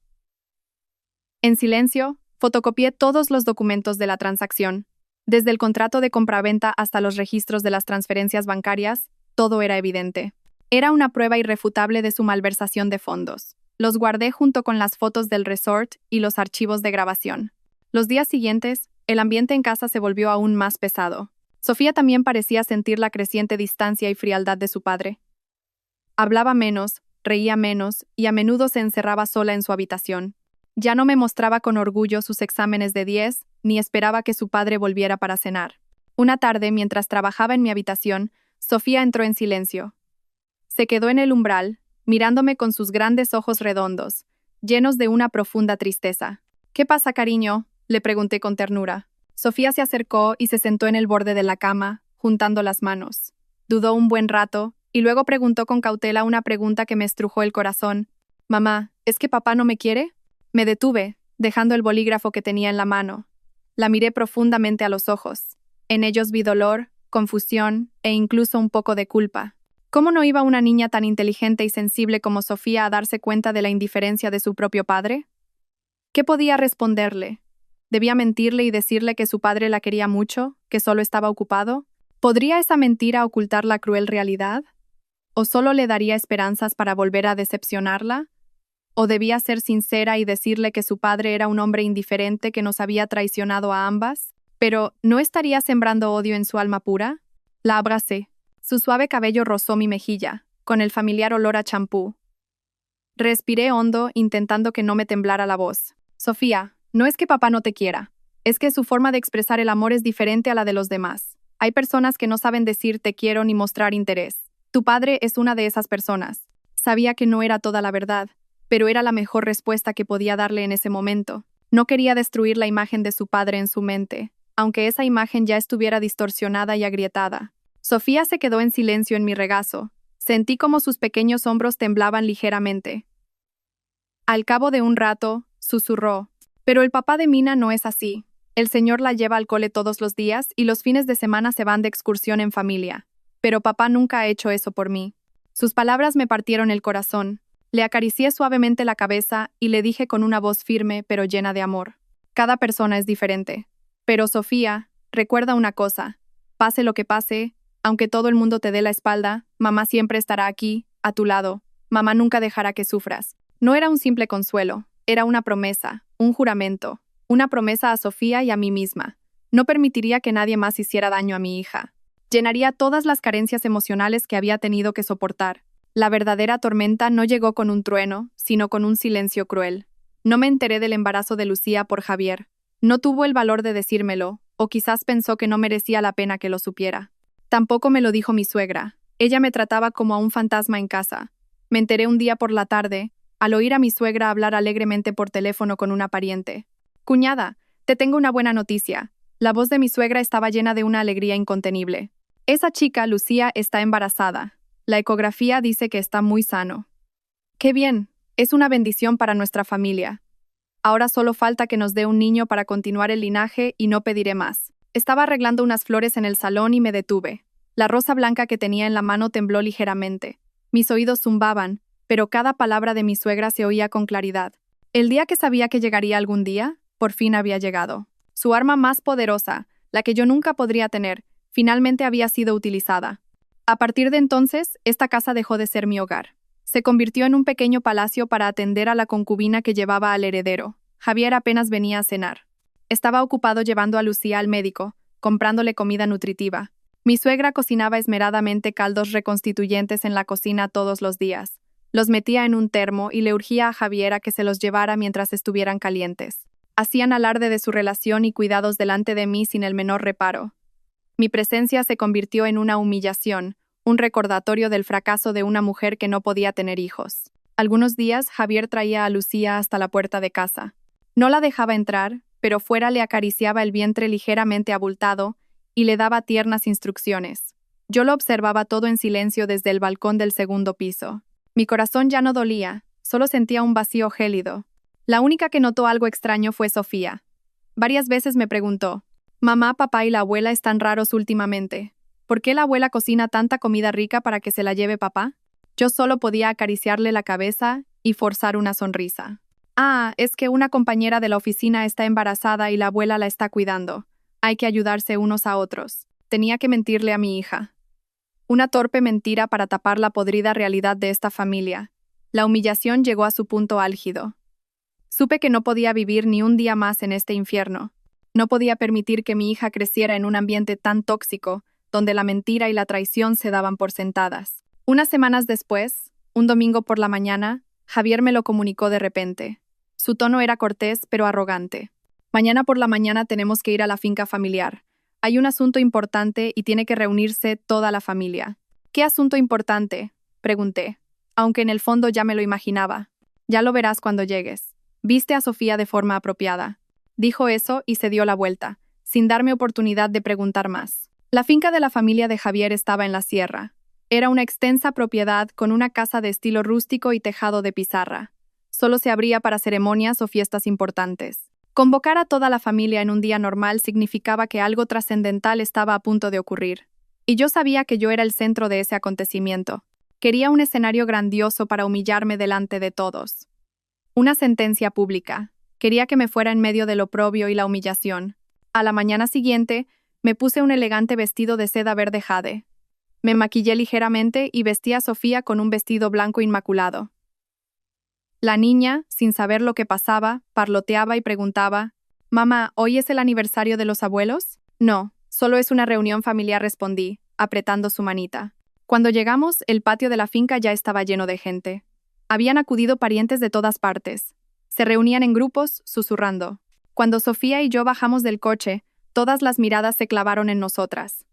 En silencio, fotocopié todos los documentos de la transacción. Desde el contrato de compraventa hasta los registros de las transferencias bancarias, todo era evidente. Era una prueba irrefutable de su malversación de fondos. Los guardé junto con las fotos del resort y los archivos de grabación. Los días siguientes, el ambiente en casa se volvió aún más pesado. Sofía también parecía sentir la creciente distancia y frialdad de su padre. Hablaba menos, reía menos y a menudo se encerraba sola en su habitación. Ya no me mostraba con orgullo sus exámenes de 10, ni esperaba que su padre volviera para cenar. Una tarde, mientras trabajaba en mi habitación, Sofía entró en silencio. Se quedó en el umbral, mirándome con sus grandes ojos redondos, llenos de una profunda tristeza. «¿Qué pasa, cariño?», le pregunté con ternura. Sofía se acercó y se sentó en el borde de la cama, juntando las manos. Dudó un buen rato, y luego preguntó con cautela una pregunta que me estrujó el corazón. «Mamá, ¿es que papá no me quiere?». Me detuve, dejando el bolígrafo que tenía en la mano. La miré profundamente a los ojos. En ellos vi dolor, confusión e incluso un poco de culpa. ¿Cómo no iba una niña tan inteligente y sensible como Sofía a darse cuenta de la indiferencia de su propio padre? ¿Qué podía responderle? ¿Debía mentirle y decirle que su padre la quería mucho, que solo estaba ocupado? ¿Podría esa mentira ocultar la cruel realidad? ¿O solo le daría esperanzas para volver a decepcionarla? ¿O debía ser sincera y decirle que su padre era un hombre indiferente que nos había traicionado a ambas? Pero, ¿no estaría sembrando odio en su alma pura? La abracé. Su suave cabello rozó mi mejilla, con el familiar olor a champú. Respiré hondo, intentando que no me temblara la voz. «Sofía, no es que papá no te quiera. Es que su forma de expresar el amor es diferente a la de los demás. Hay personas que no saben decir te quiero ni mostrar interés. Tu padre es una de esas personas». Sabía que no era toda la verdad, pero era la mejor respuesta que podía darle en ese momento. No quería destruir la imagen de su padre en su mente, aunque esa imagen ya estuviera distorsionada y agrietada. Sofía se quedó en silencio en mi regazo. Sentí como sus pequeños hombros temblaban ligeramente. Al cabo de un rato, susurró: «Pero el papá de Mina no es así. El señor la lleva al cole todos los días y los fines de semana se van de excursión en familia. Pero papá nunca ha hecho eso por mí». Sus palabras me partieron el corazón. Le acaricié suavemente la cabeza y le dije con una voz firme pero llena de amor: «Cada persona es diferente. Pero Sofía, recuerda una cosa. Pase lo que pase, aunque todo el mundo te dé la espalda, mamá siempre estará aquí, a tu lado. Mamá nunca dejará que sufras». No era un simple consuelo, era una promesa, un juramento, una promesa a Sofía y a mí misma. No permitiría que nadie más hiciera daño a mi hija. Llenaría todas las carencias emocionales que había tenido que soportar. La verdadera tormenta no llegó con un trueno, sino con un silencio cruel. No me enteré del embarazo de Lucía por Javier. No tuvo el valor de decírmelo, o quizás pensó que no merecía la pena que lo supiera. Tampoco me lo dijo mi suegra. Ella me trataba como a un fantasma en casa. Me enteré un día por la tarde, al oír a mi suegra hablar alegremente por teléfono con una pariente. Cuñada, te tengo una buena noticia. La voz de mi suegra estaba llena de una alegría incontenible. Esa chica, Lucía, está embarazada. La ecografía dice que está muy sano. ¡Qué bien! Es una bendición para nuestra familia. Ahora solo falta que nos dé un niño para continuar el linaje y no pediré más. Estaba arreglando unas flores en el salón y me detuve. La rosa blanca que tenía en la mano tembló ligeramente. Mis oídos zumbaban, pero cada palabra de mi suegra se oía con claridad. El día que sabía que llegaría algún día, por fin había llegado. Su arma más poderosa, la que yo nunca podría tener, finalmente había sido utilizada. A partir de entonces, esta casa dejó de ser mi hogar. Se convirtió en un pequeño palacio para atender a la concubina que llevaba al heredero. Javier apenas venía a cenar. Estaba ocupado llevando a Lucía al médico, comprándole comida nutritiva. Mi suegra cocinaba esmeradamente caldos reconstituyentes en la cocina todos los días. Los metía en un termo y le urgía a Javier a que se los llevara mientras estuvieran calientes. Hacían alarde de su relación y cuidados delante de mí sin el menor reparo. Mi presencia se convirtió en una humillación, un recordatorio del fracaso de una mujer que no podía tener hijos. Algunos días Javier traía a Lucía hasta la puerta de casa. No la dejaba entrar, pero fuera le acariciaba el vientre ligeramente abultado y le daba tiernas instrucciones. Yo lo observaba todo en silencio desde el balcón del segundo piso. Mi corazón ya no dolía, solo sentía un vacío gélido. La única que notó algo extraño fue Sofía. Varias veces me preguntó: «Mamá, papá y la abuela están raros últimamente. ¿Por qué la abuela cocina tanta comida rica para que se la lleve papá?» Yo solo podía acariciarle la cabeza y forzar una sonrisa. «Ah, es que una compañera de la oficina está embarazada y la abuela la está cuidando. Hay que ayudarse unos a otros». Tenía que mentirle a mi hija. Una torpe mentira para tapar la podrida realidad de esta familia. La humillación llegó a su punto álgido. Supe que no podía vivir ni un día más en este infierno. No podía permitir que mi hija creciera en un ambiente tan tóxico, donde la mentira y la traición se daban por sentadas. Unas semanas después, un domingo por la mañana, Javier me lo comunicó de repente. Su tono era cortés pero arrogante. «Mañana por la mañana tenemos que ir a la finca familiar. Hay un asunto importante y tiene que reunirse toda la familia». «¿Qué asunto importante?», pregunté, aunque en el fondo ya me lo imaginaba. «Ya lo verás cuando llegues. Viste a Sofía de forma apropiada». Dijo eso y se dio la vuelta, sin darme oportunidad de preguntar más. La finca de la familia de Javier estaba en la sierra. Era una extensa propiedad con una casa de estilo rústico y tejado de pizarra. Solo se abría para ceremonias o fiestas importantes. Convocar a toda la familia en un día normal significaba que algo trascendental estaba a punto de ocurrir. Y yo sabía que yo era el centro de ese acontecimiento. Quería un escenario grandioso para humillarme delante de todos. Una sentencia pública. Quería que me fuera en medio del oprobio y la humillación. A la mañana siguiente, me puse un elegante vestido de seda verde jade. Me maquillé ligeramente y vestí a Sofía con un vestido blanco inmaculado. La niña, sin saber lo que pasaba, parloteaba y preguntaba: «Mamá, ¿hoy es el aniversario de los abuelos?» «No, solo es una reunión familiar», respondí, apretando su manita. Cuando llegamos, el patio de la finca ya estaba lleno de gente. Habían acudido parientes de todas partes. Se reunían en grupos, susurrando. Cuando Sofía y yo bajamos del coche, todas las miradas se clavaron en nosotras.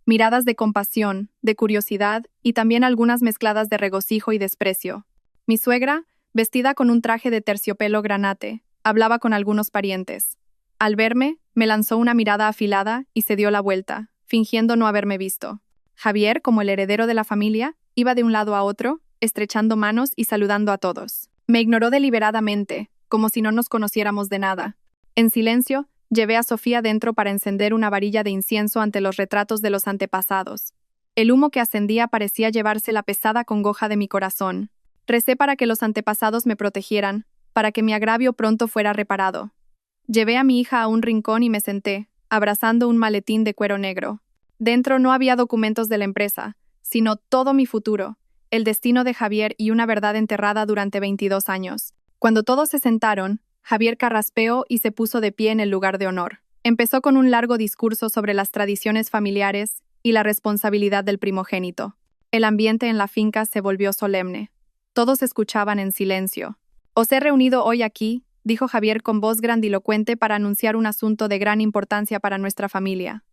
Miradas de compasión, de curiosidad y también algunas mezcladas de regocijo y desprecio. Mi suegra, vestida con un traje de terciopelo granate, hablaba con algunos parientes. Al verme, me lanzó una mirada afilada y se dio la vuelta, fingiendo no haberme visto. Javier, como el heredero de la familia, iba de un lado a otro, estrechando manos y saludando a todos. Me ignoró deliberadamente, como si no nos conociéramos de nada. En silencio, llevé a Sofía dentro para encender una varilla de incienso ante los retratos de los antepasados. El humo que ascendía parecía llevarse la pesada congoja de mi corazón. Recé para que los antepasados me protegieran, para que mi agravio pronto fuera reparado. Llevé a mi hija a un rincón y me senté, abrazando un maletín de cuero negro. Dentro no había documentos de la empresa, sino todo mi futuro, el destino de Javier y una verdad enterrada durante 22 años. Cuando todos se sentaron, Javier carraspeó y se puso de pie en el lugar de honor. Empezó con un largo discurso sobre las tradiciones familiares y la responsabilidad del primogénito. El ambiente en la finca se volvió solemne. Todos escuchaban en silencio. «Os he reunido hoy aquí», dijo Javier con voz grandilocuente, «para anunciar un asunto de gran importancia para nuestra familia.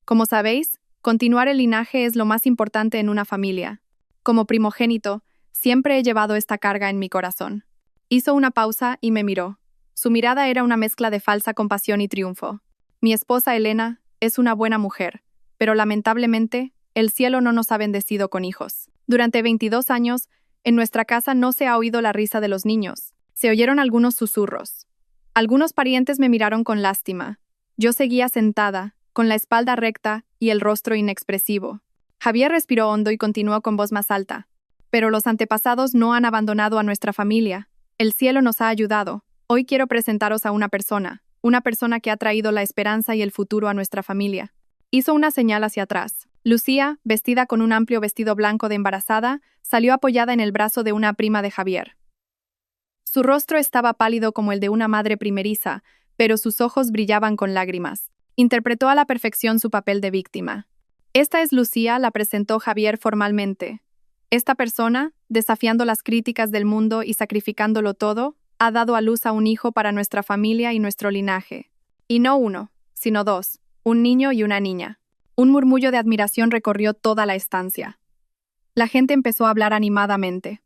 Como sabéis, Continuar el linaje es lo más importante en una familia. Como primogénito, siempre he llevado esta carga en mi corazón. Hizo una pausa y me miró. Su mirada era una mezcla de falsa compasión y triunfo. Mi esposa Elena es una buena mujer, pero lamentablemente, el cielo no nos ha bendecido con hijos. Durante 22 años, en nuestra casa no se ha oído la risa de los niños. Se oyeron algunos susurros. Algunos parientes me miraron con lástima. Yo seguía sentada, con la espalda recta y el rostro inexpresivo. Javier respiró hondo y continuó con voz más alta. Pero los antepasados no han abandonado a nuestra familia. El cielo nos ha ayudado. Hoy quiero presentaros a una persona que ha traído la esperanza y el futuro a nuestra familia. Hizo una señal hacia atrás. Lucía, vestida con un amplio vestido blanco de embarazada, salió apoyada en el brazo de una prima de Javier. Su rostro estaba pálido como el de una madre primeriza, pero sus ojos brillaban con lágrimas. Interpretó a la perfección su papel de víctima. Esta es Lucía, la presentó Javier formalmente. Esta persona, desafiando las críticas del mundo y sacrificándolo todo, ha dado a luz a un hijo para nuestra familia y nuestro linaje. Y no uno, sino dos, un niño y una niña. Un murmullo de admiración recorrió toda la estancia. La gente empezó a hablar animadamente.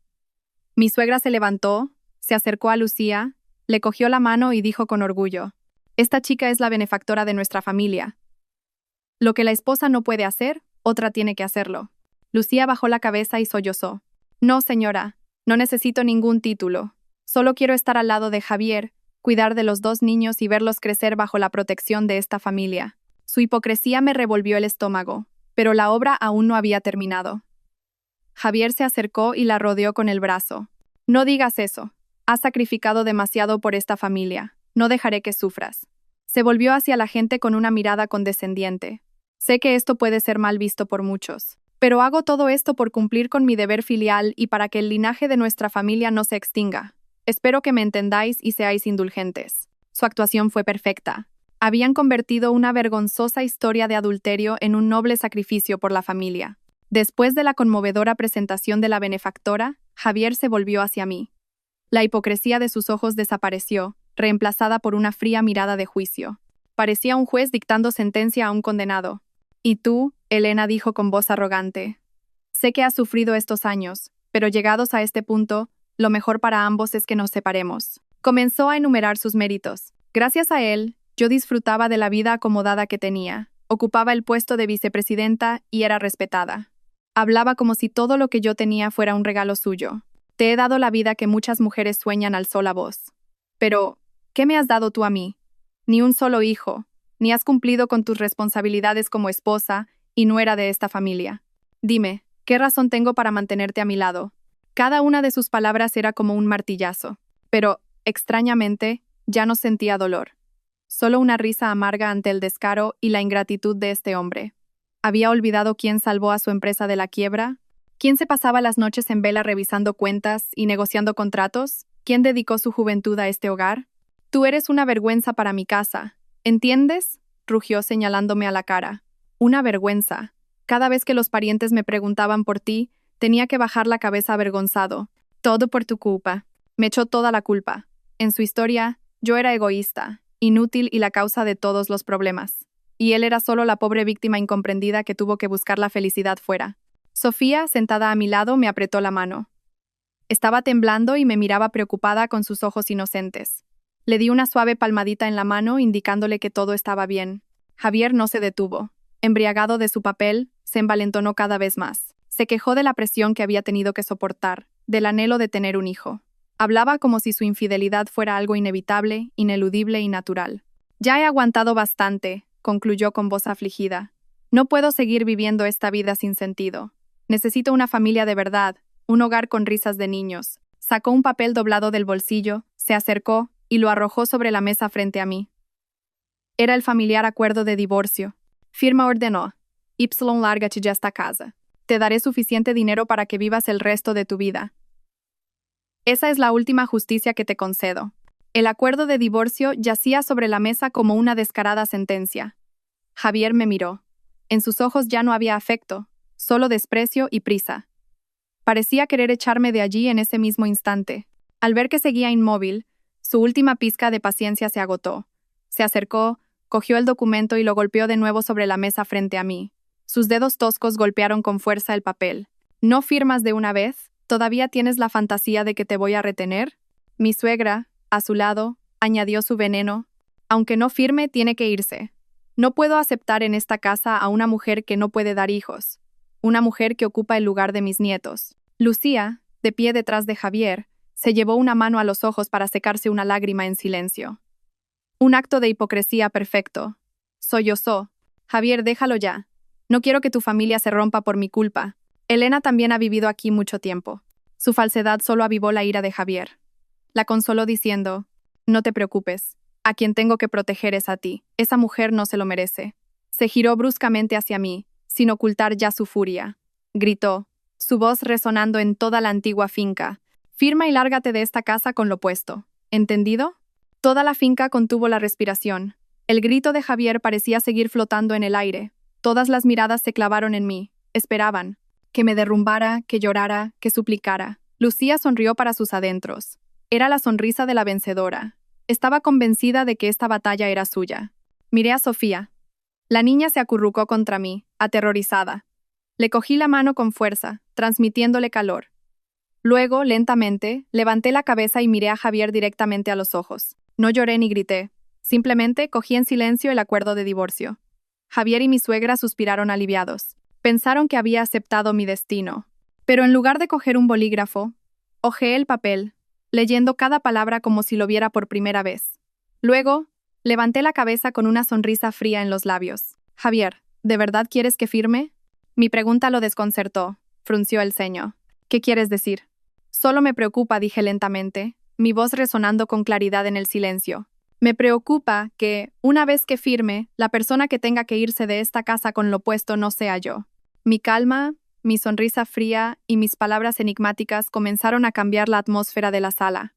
Mi suegra se levantó, se acercó a Lucía, le cogió la mano y dijo con orgullo: «Esta chica es la benefactora de nuestra familia. Lo que la esposa no puede hacer, otra tiene que hacerlo». Lucía bajó la cabeza y sollozó. «No, señora, no necesito ningún título. Solo quiero estar al lado de Javier, cuidar de los dos niños y verlos crecer bajo la protección de esta familia». Su hipocresía me revolvió el estómago, pero la obra aún no había terminado. Javier se acercó y la rodeó con el brazo. «No digas eso. Has sacrificado demasiado por esta familia. No dejaré que sufras». Se volvió hacia la gente con una mirada condescendiente. «Sé que esto puede ser mal visto por muchos, pero hago todo esto por cumplir con mi deber filial y para que el linaje de nuestra familia no se extinga. Espero que me entendáis y seáis indulgentes». Su actuación fue perfecta. Habían convertido una vergonzosa historia de adulterio en un noble sacrificio por la familia. Después de la conmovedora presentación de la benefactora, Javier se volvió hacia mí. La hipocresía de sus ojos desapareció, reemplazada por una fría mirada de juicio. Parecía un juez dictando sentencia a un condenado. «Y tú», Elena dijo con voz arrogante, «sé que has sufrido estos años, pero llegados a este punto, lo mejor para ambos es que nos separemos». Comenzó a enumerar sus méritos. Gracias a él, yo disfrutaba de la vida acomodada que tenía. Ocupaba el puesto de vicepresidenta y era respetada. Hablaba como si todo lo que yo tenía fuera un regalo suyo. «Te he dado la vida que muchas mujeres sueñan», alzó la voz. «Pero, ¿qué me has dado tú a mí? Ni un solo hijo, ni has cumplido con tus responsabilidades como esposa y nuera de esta familia. Dime, ¿qué razón tengo para mantenerte a mi lado?» Cada una de sus palabras era como un martillazo. Pero, extrañamente, ya no sentía dolor. Solo una risa amarga ante el descaro y la ingratitud de este hombre. ¿Había olvidado quién salvó a su empresa de la quiebra? ¿Quién se pasaba las noches en vela revisando cuentas y negociando contratos? ¿Quién dedicó su juventud a este hogar? «Tú eres una vergüenza para mi casa. ¿Entiendes?», rugió señalándome a la cara. «Una vergüenza. Cada vez que los parientes me preguntaban por ti, tenía que bajar la cabeza avergonzado. Todo por tu culpa». Me echó toda la culpa. En su historia, yo era egoísta, inútil y la causa de todos los problemas. Y él era solo la pobre víctima incomprendida que tuvo que buscar la felicidad fuera. Sofía, sentada a mi lado, me apretó la mano. Estaba temblando y me miraba preocupada con sus ojos inocentes. Le di una suave palmadita en la mano, indicándole que todo estaba bien. Javier no se detuvo. Embriagado de su papel, se envalentonó cada vez más. Se quejó de la presión que había tenido que soportar, del anhelo de tener un hijo. Hablaba como si su infidelidad fuera algo inevitable, ineludible y natural. «Ya he aguantado bastante», concluyó con voz afligida. «No puedo seguir viviendo esta vida sin sentido. Necesito una familia de verdad, un hogar con risas de niños». Sacó un papel doblado del bolsillo, se acercó y lo arrojó sobre la mesa frente a mí. Era el familiar acuerdo de divorcio. Firma ordenó: «Y lárgate de esta casa. Te daré suficiente dinero para que vivas el resto de tu vida. Esa es la última justicia que te concedo». El acuerdo de divorcio yacía sobre la mesa como una descarada sentencia. Javier me miró. En sus ojos ya no había afecto, solo desprecio y prisa. Parecía querer echarme de allí en ese mismo instante. Al ver que seguía inmóvil, su última pizca de paciencia se agotó. Se acercó, cogió el documento y lo golpeó de nuevo sobre la mesa frente a mí. Sus dedos toscos golpearon con fuerza el papel. ¿No firmas de una vez? ¿Todavía tienes la fantasía de que te voy a retener? Mi suegra, a su lado, añadió su veneno. Aunque no firme, tiene que irse. No puedo aceptar en esta casa a una mujer que no puede dar hijos. Una mujer que ocupa el lugar de mis nietos. Lucía, de pie detrás de Javier, se llevó una mano a los ojos para secarse una lágrima en silencio. Un acto de hipocresía perfecto. Sollozó. Javier, déjalo ya. No quiero que tu familia se rompa por mi culpa. Elena también ha vivido aquí mucho tiempo. Su falsedad solo avivó la ira de Javier. La consoló diciendo, no te preocupes. A quien tengo que proteger es a ti. Esa mujer no se lo merece. Se giró bruscamente hacia mí, sin ocultar ya su furia. Gritó, su voz resonando en toda la antigua finca. Firma y lárgate de esta casa con lo puesto. ¿Entendido? Toda la finca contuvo la respiración. El grito de Javier parecía seguir flotando en el aire. Todas las miradas se clavaron en mí. Esperaban. Que me derrumbara, que llorara, que suplicara. Lucía sonrió para sus adentros. Era la sonrisa de la vencedora. Estaba convencida de que esta batalla era suya. Miré a Sofía. La niña se acurrucó contra mí, aterrorizada. Le cogí la mano con fuerza, transmitiéndole calor. Luego, lentamente, levanté la cabeza y miré a Javier directamente a los ojos. No lloré ni grité. Simplemente cogí en silencio el acuerdo de divorcio. Javier y mi suegra suspiraron aliviados. Pensaron que había aceptado mi destino. Pero en lugar de coger un bolígrafo, hojeé el papel, leyendo cada palabra como si lo viera por primera vez. Luego, levanté la cabeza con una sonrisa fría en los labios. Javier, ¿de verdad quieres que firme? Mi pregunta lo desconcertó. Frunció el ceño. ¿Qué quieres decir? Solo me preocupa, dije lentamente, mi voz resonando con claridad en el silencio. Me preocupa que, una vez que firme, la persona que tenga que irse de esta casa con lo puesto no sea yo. Mi calma, mi sonrisa fría y mis palabras enigmáticas comenzaron a cambiar la atmósfera de la sala.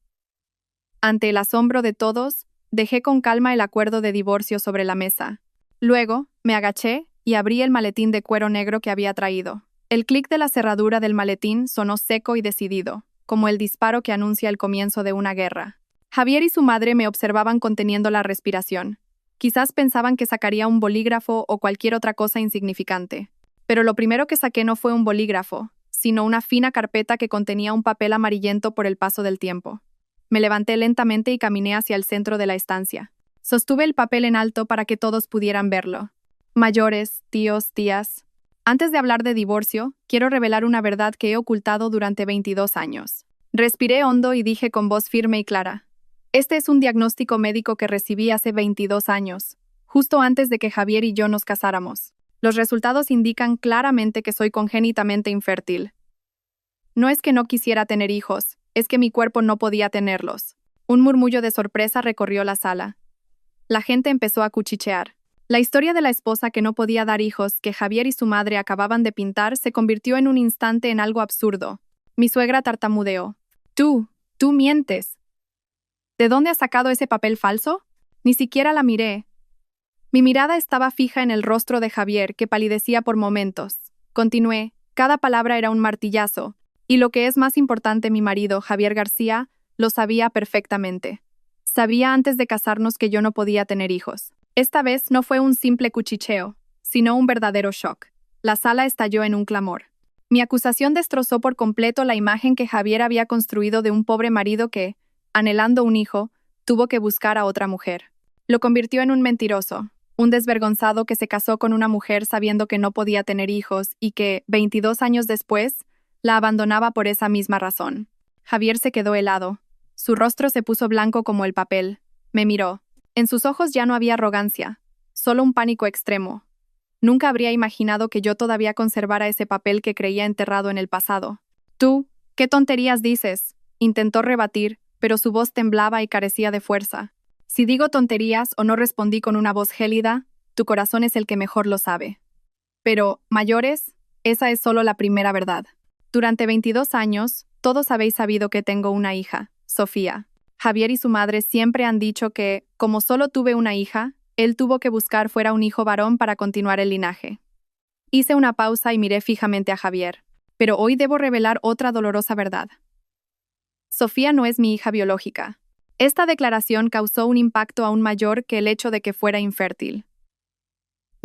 Ante el asombro de todos, dejé con calma el acuerdo de divorcio sobre la mesa. Luego, me agaché y abrí el maletín de cuero negro que había traído. El clic de la cerradura del maletín sonó seco y decidido, como el disparo que anuncia el comienzo de una guerra. Javier y su madre me observaban conteniendo la respiración. Quizás pensaban que sacaría un bolígrafo o cualquier otra cosa insignificante. Pero lo primero que saqué no fue un bolígrafo, sino una fina carpeta que contenía un papel amarillento por el paso del tiempo. Me levanté lentamente y caminé hacia el centro de la estancia. Sostuve el papel en alto para que todos pudieran verlo. Mayores, tíos, tías. Antes de hablar de divorcio, quiero revelar una verdad que he ocultado durante 22 años. Respiré hondo y dije con voz firme y clara. Este es un diagnóstico médico que recibí hace 22 años, justo antes de que Javier y yo nos casáramos. Los resultados indican claramente que soy congénitamente infértil. No es que no quisiera tener hijos, es que mi cuerpo no podía tenerlos. Un murmullo de sorpresa recorrió la sala. La gente empezó a cuchichear. La historia de la esposa que no podía dar hijos que Javier y su madre acababan de pintar se convirtió en un instante en algo absurdo. Mi suegra tartamudeó. Tú mientes. ¿De dónde has sacado ese papel falso? Ni siquiera la miré. Mi mirada estaba fija en el rostro de Javier, que palidecía por momentos. Continué, cada palabra era un martillazo, y lo que es más importante, mi marido, Javier García, lo sabía perfectamente. Sabía antes de casarnos que yo no podía tener hijos. Esta vez no fue un simple cuchicheo, sino un verdadero shock. La sala estalló en un clamor. Mi acusación destrozó por completo la imagen que Javier había construido de un pobre marido que, anhelando un hijo, tuvo que buscar a otra mujer. Lo convirtió en un mentiroso, un desvergonzado que se casó con una mujer sabiendo que no podía tener hijos y que, 22 años después, la abandonaba por esa misma razón. Javier se quedó helado. Su rostro se puso blanco como el papel. Me miró. En sus ojos ya no había arrogancia, solo un pánico extremo. Nunca habría imaginado que yo todavía conservara ese papel que creía enterrado en el pasado. Tú, ¿qué tonterías dices? Intentó rebatir, pero su voz temblaba y carecía de fuerza. Si digo tonterías o no respondí con una voz gélida, tu corazón es el que mejor lo sabe. Pero, mayores, esa es solo la primera verdad. Durante 22 años, todos habéis sabido que tengo una hija, Sofía. Javier y su madre siempre han dicho que, como solo tuve una hija, él tuvo que buscar fuera un hijo varón para continuar el linaje. Hice una pausa y miré fijamente a Javier. Pero hoy debo revelar otra dolorosa verdad. Sofía no es mi hija biológica. Esta declaración causó un impacto aún mayor que el hecho de que fuera infértil.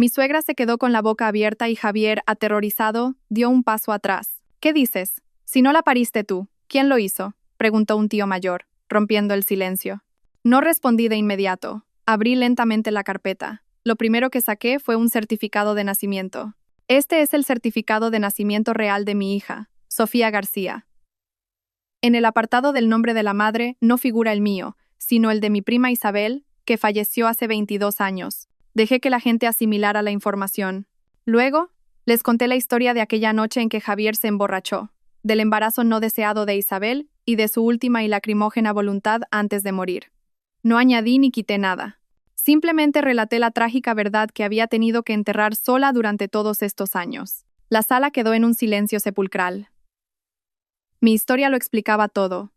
Mi suegra se quedó con la boca abierta y Javier, aterrorizado, dio un paso atrás. ¿Qué dices? Si no la pariste tú, ¿quién lo hizo?, preguntó un tío mayor, rompiendo el silencio. No respondí de inmediato. Abrí lentamente la carpeta. Lo primero que saqué fue un certificado de nacimiento. Este es el certificado de nacimiento real de mi hija, Sofía García. En el apartado del nombre de la madre no figura el mío, sino el de mi prima Isabel, que falleció hace 22 años. Dejé que la gente asimilara la información. Luego, les conté la historia de aquella noche en que Javier se emborrachó, del embarazo no deseado de Isabel y de su última y lacrimógena voluntad antes de morir. No añadí ni quité nada. Simplemente relaté la trágica verdad que había tenido que enterrar sola durante todos estos años. La sala quedó en un silencio sepulcral. Mi historia lo explicaba todo.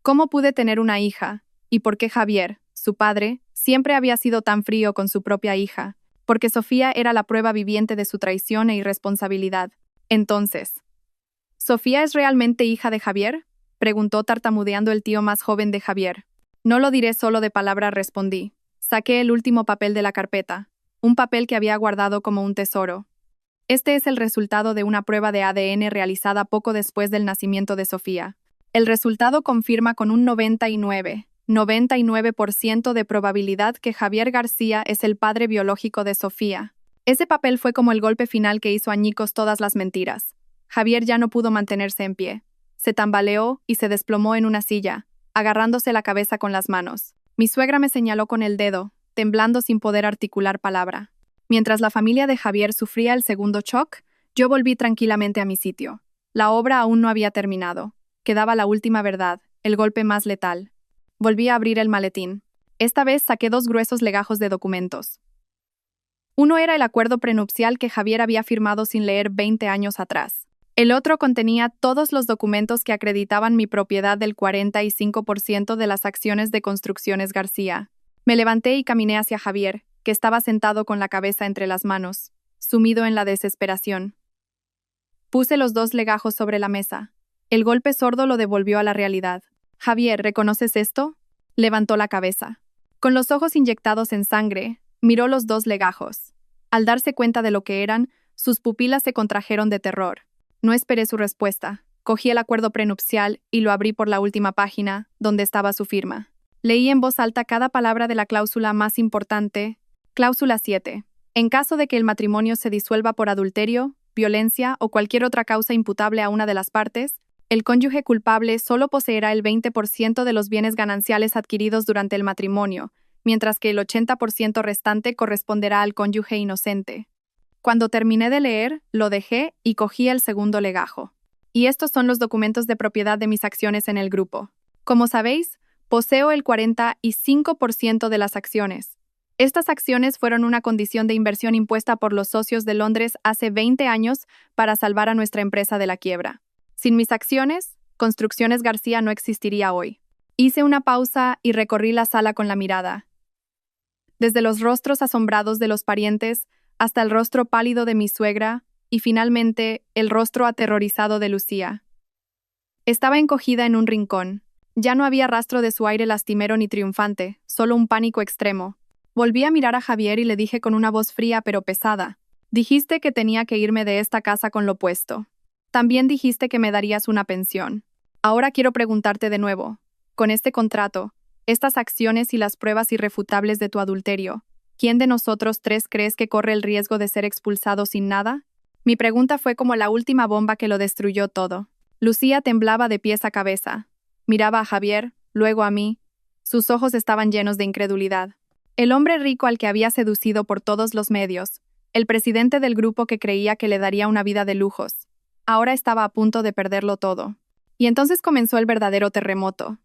¿Cómo pude tener una hija? ¿Y por qué Javier, su padre, siempre había sido tan frío con su propia hija? Porque Sofía era la prueba viviente de su traición e irresponsabilidad. Entonces, ¿Sofía es realmente hija de Javier?, preguntó tartamudeando el tío más joven de Javier. No lo diré solo de palabra, respondí. Saqué el último papel de la carpeta, un papel que había guardado como un tesoro. Este es el resultado de una prueba de ADN realizada poco después del nacimiento de Sofía. El resultado confirma con un 99% de probabilidad que Javier García es el padre biológico de Sofía. Ese papel fue como el golpe final que hizo añicos todas las mentiras. Javier ya no pudo mantenerse en pie. Se tambaleó y se desplomó en una silla, agarrándose la cabeza con las manos. Mi suegra me señaló con el dedo, temblando sin poder articular palabra. Mientras la familia de Javier sufría el segundo shock, yo volví tranquilamente a mi sitio. La obra aún no había terminado. Quedaba la última verdad, el golpe más letal. Volví a abrir el maletín. Esta vez saqué 2 gruesos legajos de documentos. Uno era el acuerdo prenupcial que Javier había firmado sin leer 20 años atrás. El otro contenía todos los documentos que acreditaban mi propiedad del 45% de las acciones de Construcciones García. Me levanté y caminé hacia Javier, que estaba sentado con la cabeza entre las manos, sumido en la desesperación. Puse los 2 legajos sobre la mesa. El golpe sordo lo devolvió a la realidad. «Javier, ¿reconoces esto?», levantó la cabeza. Con los ojos inyectados en sangre, miró los 2 legajos. Al darse cuenta de lo que eran, sus pupilas se contrajeron de terror. No esperé su respuesta. Cogí el acuerdo prenupcial y lo abrí por la última página, donde estaba su firma. Leí en voz alta cada palabra de la cláusula más importante. Cláusula 7. En caso de que el matrimonio se disuelva por adulterio, violencia o cualquier otra causa imputable a una de las partes, el cónyuge culpable solo poseerá el 20% de los bienes gananciales adquiridos durante el matrimonio, mientras que el 80% restante corresponderá al cónyuge inocente. Cuando terminé de leer, lo dejé y cogí el segundo legajo. Y estos son los documentos de propiedad de mis acciones en el grupo. Como sabéis, poseo el 45% de las acciones. Estas acciones fueron una condición de inversión impuesta por los socios de Londres hace 20 años para salvar a nuestra empresa de la quiebra. Sin mis acciones, Construcciones García no existiría hoy. Hice una pausa y recorrí la sala con la mirada. Desde los rostros asombrados de los parientes hasta el rostro pálido de mi suegra y finalmente el rostro aterrorizado de Lucía. Estaba encogida en un rincón. Ya no había rastro de su aire lastimero ni triunfante, solo un pánico extremo. Volví a mirar a Javier y le dije con una voz fría pero pesada: «Dijiste que tenía que irme de esta casa con lo puesto. También dijiste que me darías una pensión. Ahora quiero preguntarte de nuevo, con este contrato, estas acciones y las pruebas irrefutables de tu adulterio, ¿quién de nosotros 3 crees que corre el riesgo de ser expulsado sin nada?». Mi pregunta fue como la última bomba que lo destruyó todo. Lucía temblaba de pies a cabeza. Miraba a Javier, luego a mí. Sus ojos estaban llenos de incredulidad. El hombre rico al que había seducido por todos los medios, el presidente del grupo que creía que le daría una vida de lujos, ahora estaba a punto de perderlo todo. Y entonces comenzó el verdadero terremoto.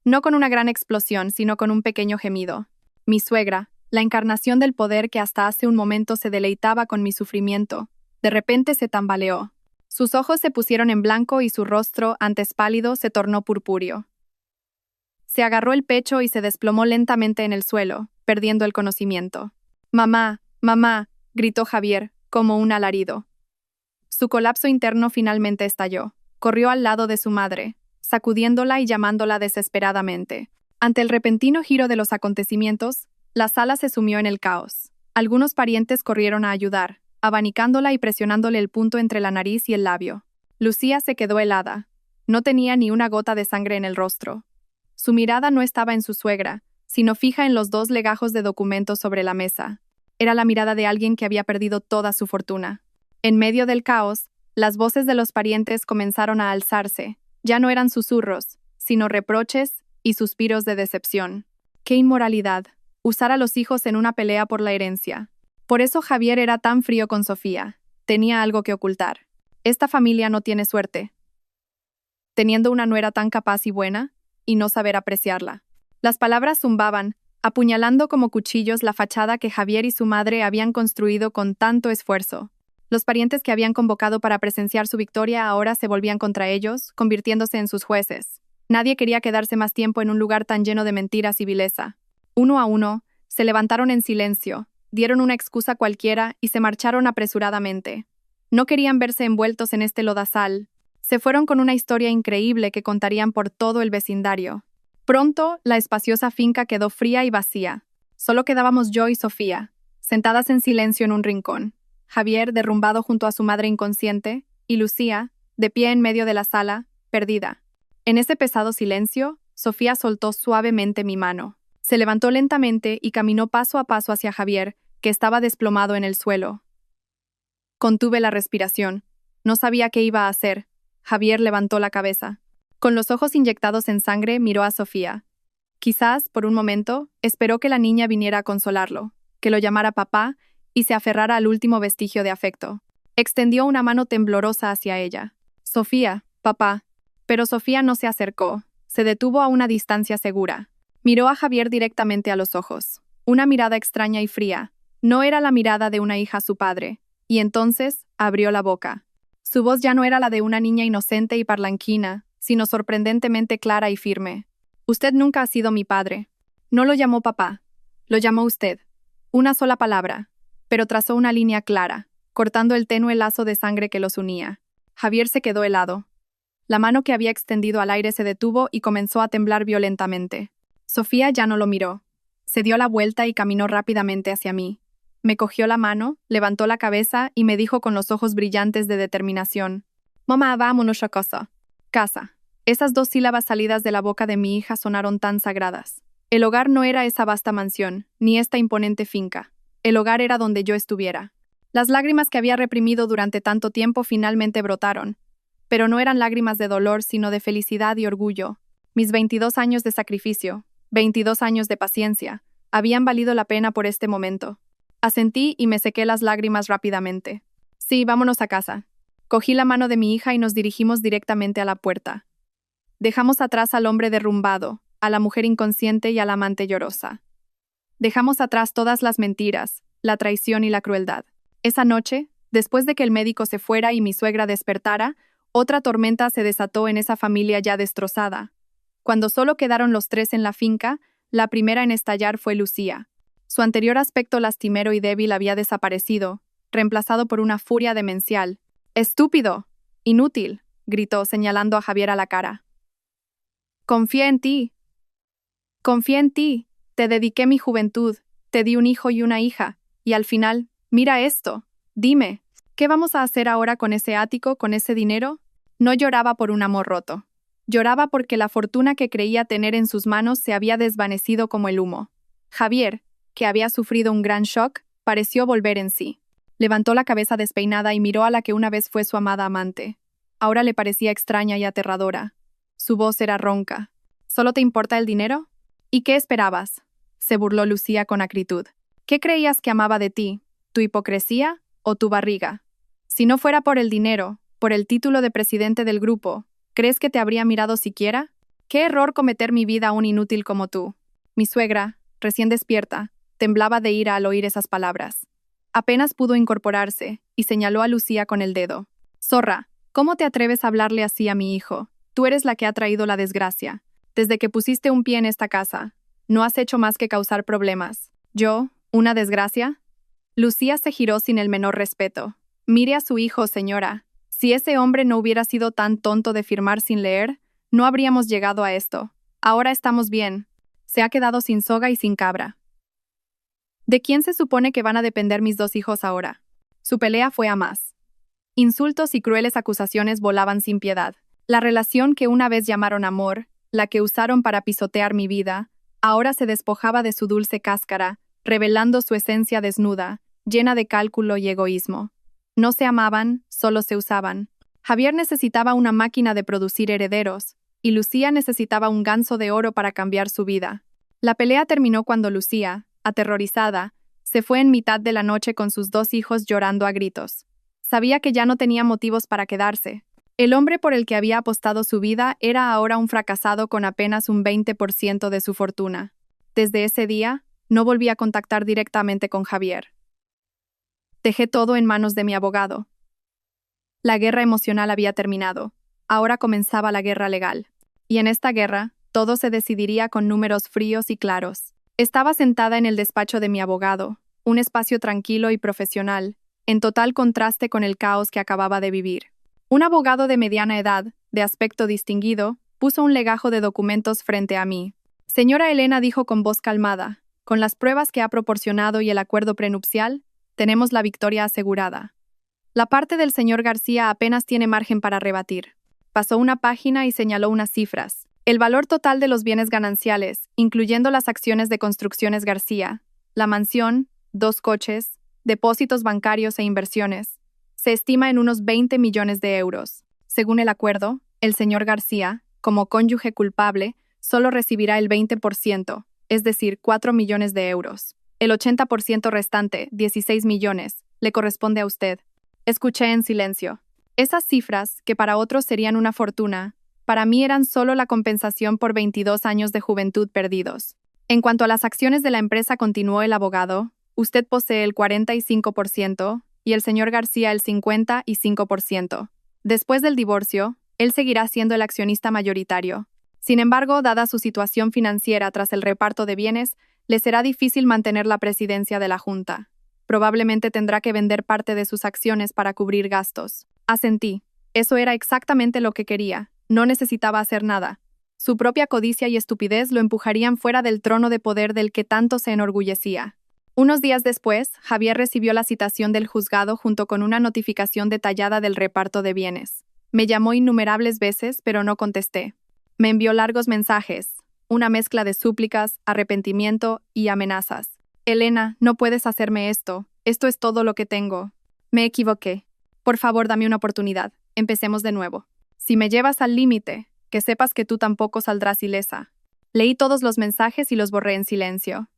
No con una gran explosión, sino con un pequeño gemido. Mi suegra, la encarnación del poder que hasta hace un momento se deleitaba con mi sufrimiento, de repente se tambaleó. Sus ojos se pusieron en blanco y su rostro, antes pálido, se tornó purpúreo. Se agarró el pecho y se desplomó lentamente en el suelo, perdiendo el conocimiento. «Mamá, mamá», gritó Javier, como un alarido. Su colapso interno finalmente estalló. Corrió al lado de su madre, sacudiéndola y llamándola desesperadamente. Ante el repentino giro de los acontecimientos, la sala se sumió en el caos. Algunos parientes corrieron a ayudar, abanicándola y presionándole el punto entre la nariz y el labio. Lucía se quedó helada. No tenía ni una gota de sangre en el rostro. Su mirada no estaba en su suegra, sino fija en los 2 legajos de documentos sobre la mesa. Era la mirada de alguien que había perdido toda su fortuna. En medio del caos, las voces de los parientes comenzaron a alzarse. Ya no eran susurros, sino reproches y suspiros de decepción. ¡Qué inmoralidad! Usar a los hijos en una pelea por la herencia. Por eso Javier era tan frío con Sofía. Tenía algo que ocultar. Esta familia no tiene suerte, teniendo una nuera tan capaz y buena, y no saber apreciarla. Las palabras zumbaban, apuñalando como cuchillos la fachada que Javier y su madre habían construido con tanto esfuerzo. Los parientes que habían convocado para presenciar su victoria ahora se volvían contra ellos, convirtiéndose en sus jueces. Nadie quería quedarse más tiempo en un lugar tan lleno de mentiras y vileza. Uno a uno, se levantaron en silencio, dieron una excusa cualquiera y se marcharon apresuradamente. No querían verse envueltos en este lodazal. Se fueron con una historia increíble que contarían por todo el vecindario. Pronto, la espaciosa finca quedó fría y vacía. Solo quedábamos yo y Sofía, sentadas en silencio en un rincón. Javier, derrumbado junto a su madre inconsciente, y Lucía, de pie en medio de la sala, perdida. En ese pesado silencio, Sofía soltó suavemente mi mano. Se levantó lentamente y caminó paso a paso hacia Javier, que estaba desplomado en el suelo. Contuve la respiración. No sabía qué iba a hacer. Javier levantó la cabeza. Con los ojos inyectados en sangre, miró a Sofía. Quizás, por un momento, esperó que la niña viniera a consolarlo, que lo llamara papá y se aferrara al último vestigio de afecto. Extendió una mano temblorosa hacia ella. Sofía, papá. Pero Sofía no se acercó. Se detuvo a una distancia segura. Miró a Javier directamente a los ojos. Una mirada extraña y fría. No era la mirada de una hija a su padre. Y entonces abrió la boca. Su voz ya no era la de una niña inocente y parlanquina, sino sorprendentemente clara y firme. Usted nunca ha sido mi padre. No lo llamó papá. Lo llamó usted. Una sola palabra. Pero trazó una línea clara, cortando el tenue lazo de sangre que los unía. Javier se quedó helado. La mano que había extendido al aire se detuvo y comenzó a temblar violentamente. Sofía ya no lo miró. Se dio la vuelta y caminó rápidamente hacia mí. Me cogió la mano, levantó la cabeza y me dijo con los ojos brillantes de determinación: «Mamá, vámonos a casa». Casa. Esas 2 sílabas salidas de la boca de mi hija sonaron tan sagradas. El hogar no era esa vasta mansión, ni esta imponente finca. El hogar era donde yo estuviera. Las lágrimas que había reprimido durante tanto tiempo finalmente brotaron. Pero no eran lágrimas de dolor, sino de felicidad y orgullo. Mis 22 años de sacrificio, 22 años de paciencia, habían valido la pena por este momento. Asentí y me sequé las lágrimas rápidamente. Sí, vámonos a casa. Cogí la mano de mi hija y nos dirigimos directamente a la puerta. Dejamos atrás al hombre derrumbado, a la mujer inconsciente y a la amante llorosa. Dejamos atrás todas las mentiras, la traición y la crueldad. Esa noche, después de que el médico se fuera y mi suegra despertara, otra tormenta se desató en esa familia ya destrozada. Cuando solo quedaron los 3 en la finca, la primera en estallar fue Lucía. Su anterior aspecto lastimero y débil había desaparecido, reemplazado por una furia demencial. «¡Estúpido! ¡Inútil!», gritó, señalando a Javier a la cara. «Confía en ti. Confía en ti. Te dediqué mi juventud, te di un hijo y una hija, y al final, mira esto. Dime, ¿qué vamos a hacer ahora con ese ático, con ese dinero?» No lloraba por un amor roto. Lloraba porque la fortuna que creía tener en sus manos se había desvanecido como el humo. Javier, que había sufrido un gran shock, pareció volver en sí. Levantó la cabeza despeinada y miró a la que una vez fue su amada amante. Ahora le parecía extraña y aterradora. Su voz era ronca. ¿Solo te importa el dinero? ¿Y qué esperabas?, se burló Lucía con acritud. ¿Qué creías que amaba de ti? ¿Tu hipocresía o tu barriga? Si no fuera por el dinero, por el título de presidente del grupo, ¿crees que te habría mirado siquiera? ¡Qué error cometer mi vida a un inútil como tú! Mi suegra, recién despierta, temblaba de ira al oír esas palabras. Apenas pudo incorporarse y señaló a Lucía con el dedo. «Zorra, ¿cómo te atreves a hablarle así a mi hijo? Tú eres la que ha traído la desgracia. Desde que pusiste un pie en esta casa, no has hecho más que causar problemas. ¿Yo, una desgracia?» Lucía se giró sin el menor respeto. «Mire a su hijo, señora. Si ese hombre no hubiera sido tan tonto de firmar sin leer, no habríamos llegado a esto. Ahora estamos bien. Se ha quedado sin soga y sin cabra». ¿De quién se supone que van a depender mis dos hijos ahora? Su pelea fue a más. Insultos y crueles acusaciones volaban sin piedad. La relación que una vez llamaron amor, la que usaron para pisotear mi vida, ahora se despojaba de su dulce cáscara, revelando su esencia desnuda, llena de cálculo y egoísmo. No se amaban, solo se usaban. Javier necesitaba una máquina de producir herederos, y Lucía necesitaba un ganso de oro para cambiar su vida. La pelea terminó cuando Lucía, aterrorizada, se fue en mitad de la noche con sus dos hijos llorando a gritos. Sabía que ya no tenía motivos para quedarse. El hombre por el que había apostado su vida era ahora un fracasado con apenas un 20% de su fortuna. Desde ese día, no volví a contactar directamente con Javier. Dejé todo en manos de mi abogado. La guerra emocional había terminado. Ahora comenzaba la guerra legal. Y en esta guerra, todo se decidiría con números fríos y claros. Estaba sentada en el despacho de mi abogado, un espacio tranquilo y profesional, en total contraste con el caos que acababa de vivir. Un abogado de mediana edad, de aspecto distinguido, puso un legajo de documentos frente a mí. Señora Elena, dijo con voz calmada, con las pruebas que ha proporcionado y el acuerdo prenupcial, tenemos la victoria asegurada. La parte del señor García apenas tiene margen para rebatir. Pasó una página y señaló unas cifras. El valor total de los bienes gananciales, incluyendo las acciones de Construcciones García, la mansión, 2 coches, depósitos bancarios e inversiones, se estima en unos 20 millones de euros. Según el acuerdo, el señor García, como cónyuge culpable, solo recibirá el 20%, es decir, 4 millones de euros. El 80% restante, 16 millones, le corresponde a usted. Escuché en silencio. Esas cifras, que para otros serían una fortuna, para mí eran solo la compensación por 22 años de juventud perdidos. En cuanto a las acciones de la empresa, continuó el abogado, usted posee el 45% y el señor García el 55%. Después del divorcio, él seguirá siendo el accionista mayoritario. Sin embargo, dada su situación financiera tras el reparto de bienes, le será difícil mantener la presidencia de la Junta. Probablemente tendrá que vender parte de sus acciones para cubrir gastos. Asentí. Eso era exactamente lo que quería. No necesitaba hacer nada. Su propia codicia y estupidez lo empujarían fuera del trono de poder del que tanto se enorgullecía. Unos días después, Javier recibió la citación del juzgado junto con una notificación detallada del reparto de bienes. Me llamó innumerables veces, pero no contesté. Me envió largos mensajes, una mezcla de súplicas, arrepentimiento y amenazas. Elena, no puedes hacerme esto. Esto es todo lo que tengo. Me equivoqué. Por favor, dame una oportunidad. Empecemos de nuevo. Si me llevas al límite, que sepas que tú tampoco saldrás ilesa. Leí todos los mensajes y los borré en silencio.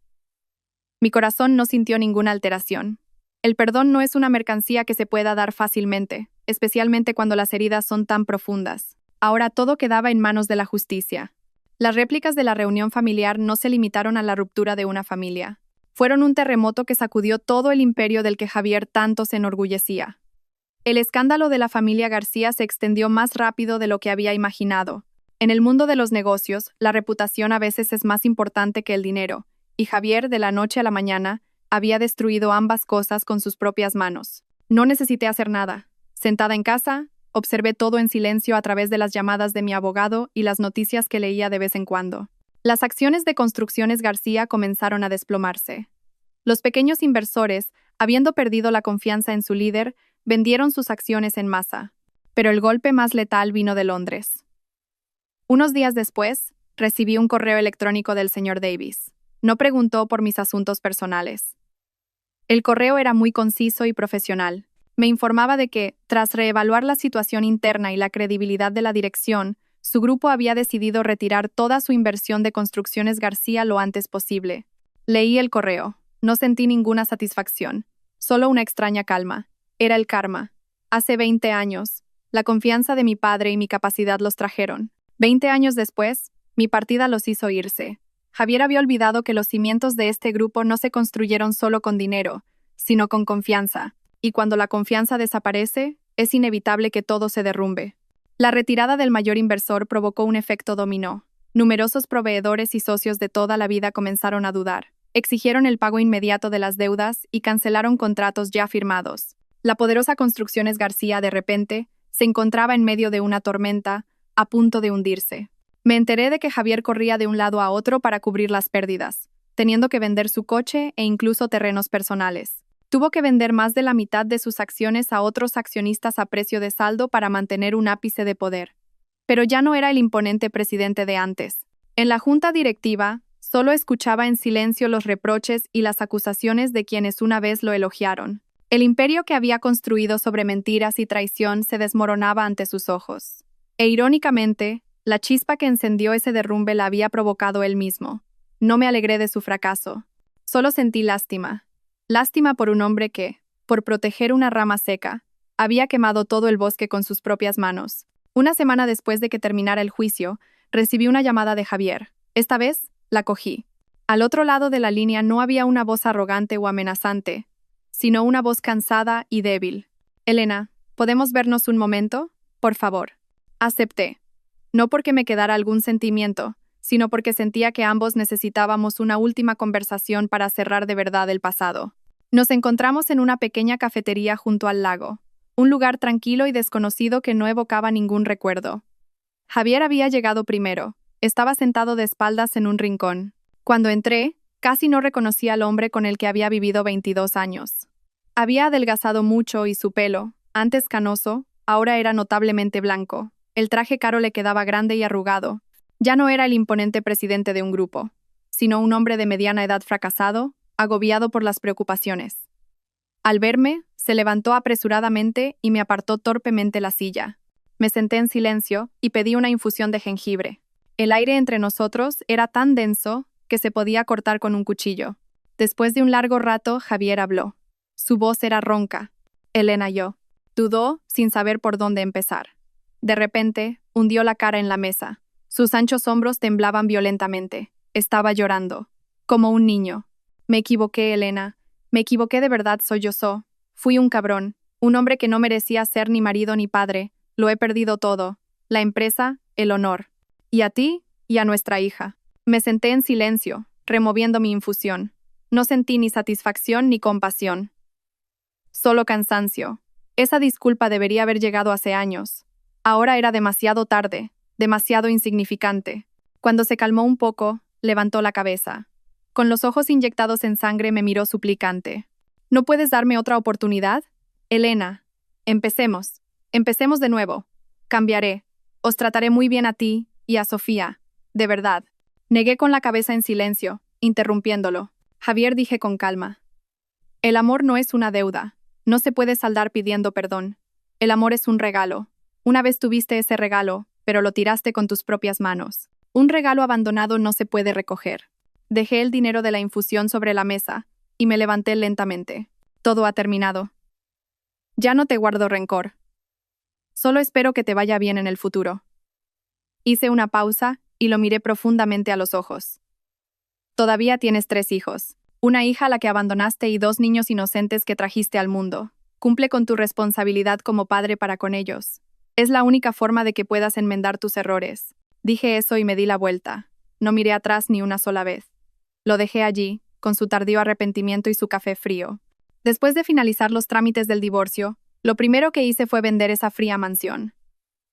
Mi corazón no sintió ninguna alteración. El perdón no es una mercancía que se pueda dar fácilmente, especialmente cuando las heridas son tan profundas. Ahora todo quedaba en manos de la justicia. Las réplicas de la reunión familiar no se limitaron a la ruptura de una familia. Fueron un terremoto que sacudió todo el imperio del que Javier tanto se enorgullecía. El escándalo de la familia García se extendió más rápido de lo que había imaginado. En el mundo de los negocios, la reputación a veces es más importante que el dinero, y Javier, de la noche a la mañana, había destruido ambas cosas con sus propias manos. No necesité hacer nada. Sentada en casa, observé todo en silencio a través de las llamadas de mi abogado y las noticias que leía de vez en cuando. Las acciones de Construcciones García comenzaron a desplomarse. Los pequeños inversores, habiendo perdido la confianza en su líder, vendieron sus acciones en masa. Pero el golpe más letal vino de Londres. Unos días después, recibí un correo electrónico del señor Davis. No preguntó por mis asuntos personales. El correo era muy conciso y profesional. Me informaba de que, tras reevaluar la situación interna y la credibilidad de la dirección, su grupo había decidido retirar toda su inversión de Construcciones García lo antes posible. Leí el correo. No sentí ninguna satisfacción, solo una extraña calma. Era el karma. Hace 20 años, la confianza de mi padre y mi capacidad los trajeron. 20 años después, mi partida los hizo irse. Javier había olvidado que los cimientos de este grupo no se construyeron solo con dinero, sino con confianza. Y cuando la confianza desaparece, es inevitable que todo se derrumbe. La retirada del mayor inversor provocó un efecto dominó. Numerosos proveedores y socios de toda la vida comenzaron a dudar. Exigieron el pago inmediato de las deudas y cancelaron contratos ya firmados. La poderosa Construcciones García, de repente, se encontraba en medio de una tormenta, a punto de hundirse. Me enteré de que Javier corría de un lado a otro para cubrir las pérdidas. teniendo que vender su coche e incluso terrenos personales. Tuvo que vender más de la mitad de sus acciones a otros accionistas a precio de saldo para mantener un ápice de poder. Pero ya no era el imponente presidente de antes. En la junta directiva, solo escuchaba en silencio los reproches y las acusaciones de quienes una vez lo elogiaron. El imperio que había construido sobre mentiras y traición se desmoronaba ante sus ojos. E irónicamente, la chispa que encendió ese derrumbe la había provocado él mismo. No me alegré de su fracaso. Solo sentí lástima. Lástima por un hombre que, por proteger una rama seca, había quemado todo el bosque con sus propias manos. Una semana después de que terminara el juicio, recibí una llamada de Javier. Esta vez, la cogí. Al otro lado de la línea no había una voz arrogante o amenazante, sino una voz cansada y débil. Elena, ¿podemos vernos un momento? Por favor. Acepté. No porque me quedara algún sentimiento, sino porque sentía que ambos necesitábamos una última conversación para cerrar de verdad el pasado. Nos encontramos en una pequeña cafetería junto al lago, un lugar tranquilo y desconocido que no evocaba ningún recuerdo. Javier había llegado primero. Estaba sentado de espaldas en un rincón. Cuando entré, casi no reconocí al hombre con el que había vivido 22 años. Había adelgazado mucho y su pelo, antes canoso, ahora era notablemente blanco. El traje caro le quedaba grande y arrugado. Ya no era el imponente presidente de un grupo, sino un hombre de mediana edad fracasado, agobiado por las preocupaciones. Al verme, se levantó apresuradamente y me apartó torpemente la silla. Me senté en silencio y pedí una infusión de jengibre. El aire entre nosotros era tan denso que se podía cortar con un cuchillo. Después de un largo rato, Javier habló. Su voz era ronca. Elena yo. Dudó sin saber por dónde empezar. De repente, hundió la cara en la mesa. Sus anchos hombros temblaban violentamente. Estaba llorando. Como un niño. Me equivoqué, Elena. Me equivoqué de verdad, sollozó. Fui un cabrón. Un hombre que no merecía ser ni marido ni padre. Lo he perdido todo. La empresa, el honor. Y a ti y a nuestra hija. Me senté en silencio, removiendo mi infusión. No sentí ni satisfacción ni compasión. Solo cansancio. Esa disculpa debería haber llegado hace años. Ahora era demasiado tarde, demasiado insignificante. Cuando se calmó un poco, levantó la cabeza. Con los ojos inyectados en sangre me miró suplicante. ¿No puedes darme otra oportunidad? Elena, empecemos. Empecemos de nuevo. Cambiaré. Os trataré muy bien a ti y a Sofía. De verdad. Negué con la cabeza en silencio, interrumpiéndolo. Javier, dije con calma. El amor no es una deuda. No se puede saldar pidiendo perdón. El amor es un regalo. Una vez tuviste ese regalo, pero lo tiraste con tus propias manos. Un regalo abandonado no se puede recoger. Dejé el dinero de la infusión sobre la mesa y me levanté lentamente. Todo ha terminado. Ya no te guardo rencor. Solo espero que te vaya bien en el futuro. Hice una pausa y lo miré profundamente a los ojos. Todavía tienes 3 hijos. Una hija a la que abandonaste y 2 niños inocentes que trajiste al mundo. Cumple con tu responsabilidad como padre para con ellos. Es la única forma de que puedas enmendar tus errores. Dije eso y me di la vuelta. No miré atrás ni una sola vez. Lo dejé allí, con su tardío arrepentimiento y su café frío. Después de finalizar los trámites del divorcio, lo primero que hice fue vender esa fría mansión.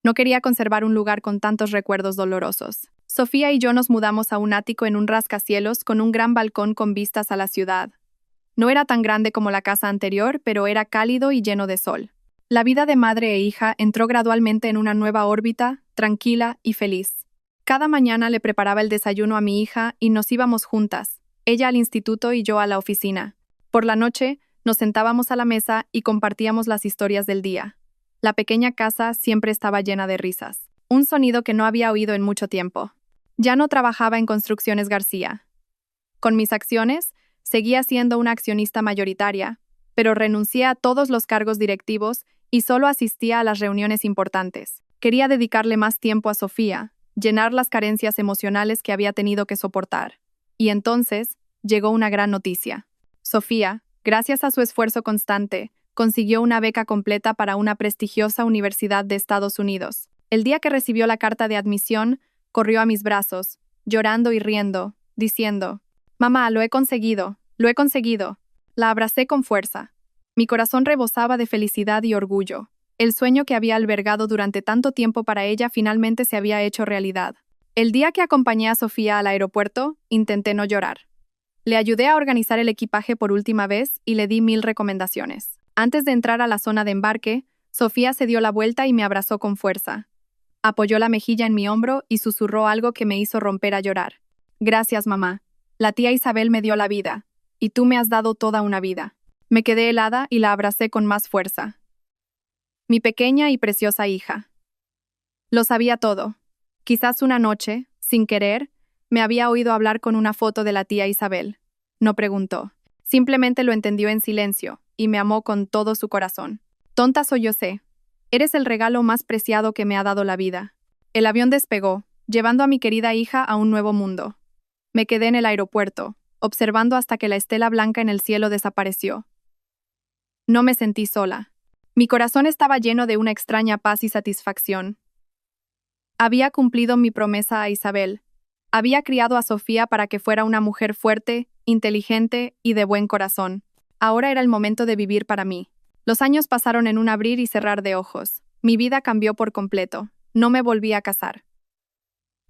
No quería conservar un lugar con tantos recuerdos dolorosos. Sofía y yo nos mudamos a un ático en un rascacielos con un gran balcón con vistas a la ciudad. No era tan grande como la casa anterior, pero era cálido y lleno de sol. La vida de madre e hija entró gradualmente en una nueva órbita, tranquila y feliz. Cada mañana le preparaba el desayuno a mi hija y nos íbamos juntas, ella al instituto y yo a la oficina. Por la noche, nos sentábamos a la mesa y compartíamos las historias del día. La pequeña casa siempre estaba llena de risas, un sonido que no había oído en mucho tiempo. Ya no trabajaba en Construcciones García. Con mis acciones, seguía siendo una accionista mayoritaria, pero renuncié a todos los cargos directivos y solo asistía a las reuniones importantes. Quería dedicarle más tiempo a Sofía, llenar las carencias emocionales que había tenido que soportar. Y entonces, llegó una gran noticia. Sofía, gracias a su esfuerzo constante, consiguió una beca completa para una prestigiosa universidad de Estados Unidos. El día que recibió la carta de admisión, corrió a mis brazos, llorando y riendo, diciendo: «Mamá, lo he conseguido, lo he conseguido». La abracé con fuerza. Mi corazón rebosaba de felicidad y orgullo. El sueño que había albergado durante tanto tiempo para ella finalmente se había hecho realidad. El día que acompañé a Sofía al aeropuerto, intenté no llorar. Le ayudé a organizar el equipaje por última vez y le di 1000 recomendaciones. Antes de entrar a la zona de embarque, Sofía se dio la vuelta y me abrazó con fuerza. Apoyó la mejilla en mi hombro y susurró algo que me hizo romper a llorar. Gracias, mamá. La tía Isabel me dio la vida, y tú me has dado toda una vida. Me quedé helada y la abracé con más fuerza. Mi pequeña y preciosa hija. Lo sabía todo. Quizás una noche, sin querer, me había oído hablar con una foto de la tía Isabel. No preguntó. Simplemente lo entendió en silencio, y me amó con todo su corazón. Tonta sollocé. Eres el regalo más preciado que me ha dado la vida. El avión despegó, llevando a mi querida hija a un nuevo mundo. Me quedé en el aeropuerto, observando hasta que la estela blanca en el cielo desapareció. No me sentí sola. Mi corazón estaba lleno de una extraña paz y satisfacción. Había cumplido mi promesa a Isabel. Había criado a Sofía para que fuera una mujer fuerte, inteligente y de buen corazón. Ahora era el momento de vivir para mí. Los años pasaron en un abrir y cerrar de ojos. Mi vida cambió por completo. No me volví a casar.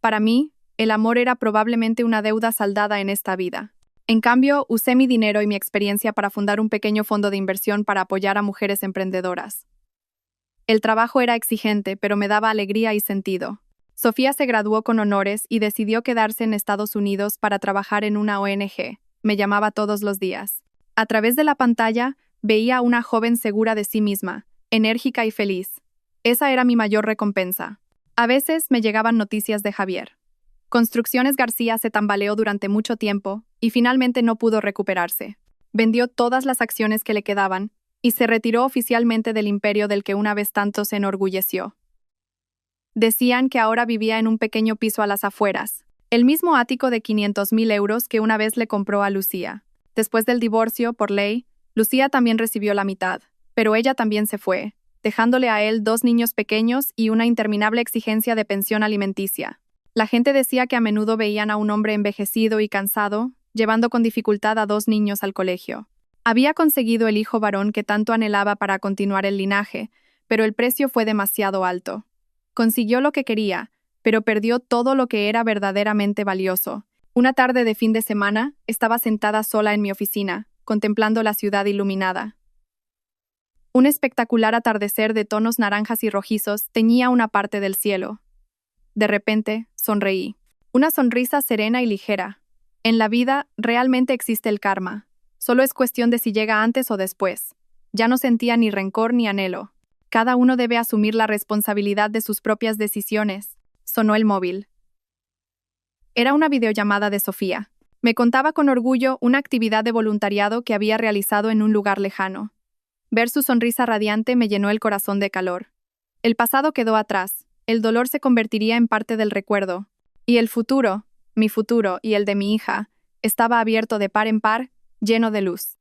Para mí, el amor era probablemente una deuda saldada en esta vida. En cambio, usé mi dinero y mi experiencia para fundar un pequeño fondo de inversión para apoyar a mujeres emprendedoras. El trabajo era exigente, pero me daba alegría y sentido. Sofía se graduó con honores y decidió quedarse en Estados Unidos para trabajar en una ONG. Me llamaba todos los días. A través de la pantalla, veía a una joven segura de sí misma, enérgica y feliz. Esa era mi mayor recompensa. A veces me llegaban noticias de Javier. Construcciones García se tambaleó durante mucho tiempo y finalmente no pudo recuperarse. Vendió todas las acciones que le quedaban y se retiró oficialmente del imperio del que una vez tanto se enorgulleció. Decían que ahora vivía en un pequeño piso a las afueras, el mismo ático de 500.000 euros que una vez le compró a Lucía. Después del divorcio, por ley, Lucía también recibió la mitad, pero ella también se fue, dejándole a él 2 niños pequeños y una interminable exigencia de pensión alimenticia. La gente decía que a menudo veían a un hombre envejecido y cansado, llevando con dificultad a 2 niños al colegio. Había conseguido el hijo varón que tanto anhelaba para continuar el linaje, pero el precio fue demasiado alto. Consiguió lo que quería, pero perdió todo lo que era verdaderamente valioso. Una tarde de fin de semana, estaba sentada sola en mi oficina, contemplando la ciudad iluminada. Un espectacular atardecer de tonos naranjas y rojizos teñía una parte del cielo. De repente, sonreí. Una sonrisa serena y ligera. En la vida, realmente existe el karma. Solo es cuestión de si llega antes o después. Ya no sentía ni rencor ni anhelo. Cada uno debe asumir la responsabilidad de sus propias decisiones. Sonó el móvil. Era una videollamada de Sofía. Me contaba con orgullo una actividad de voluntariado que había realizado en un lugar lejano. Ver su sonrisa radiante me llenó el corazón de calor. El pasado quedó atrás. El dolor se convertiría en parte del recuerdo. Y el futuro, mi futuro y el de mi hija, estaba abierto de par en par, lleno de luz.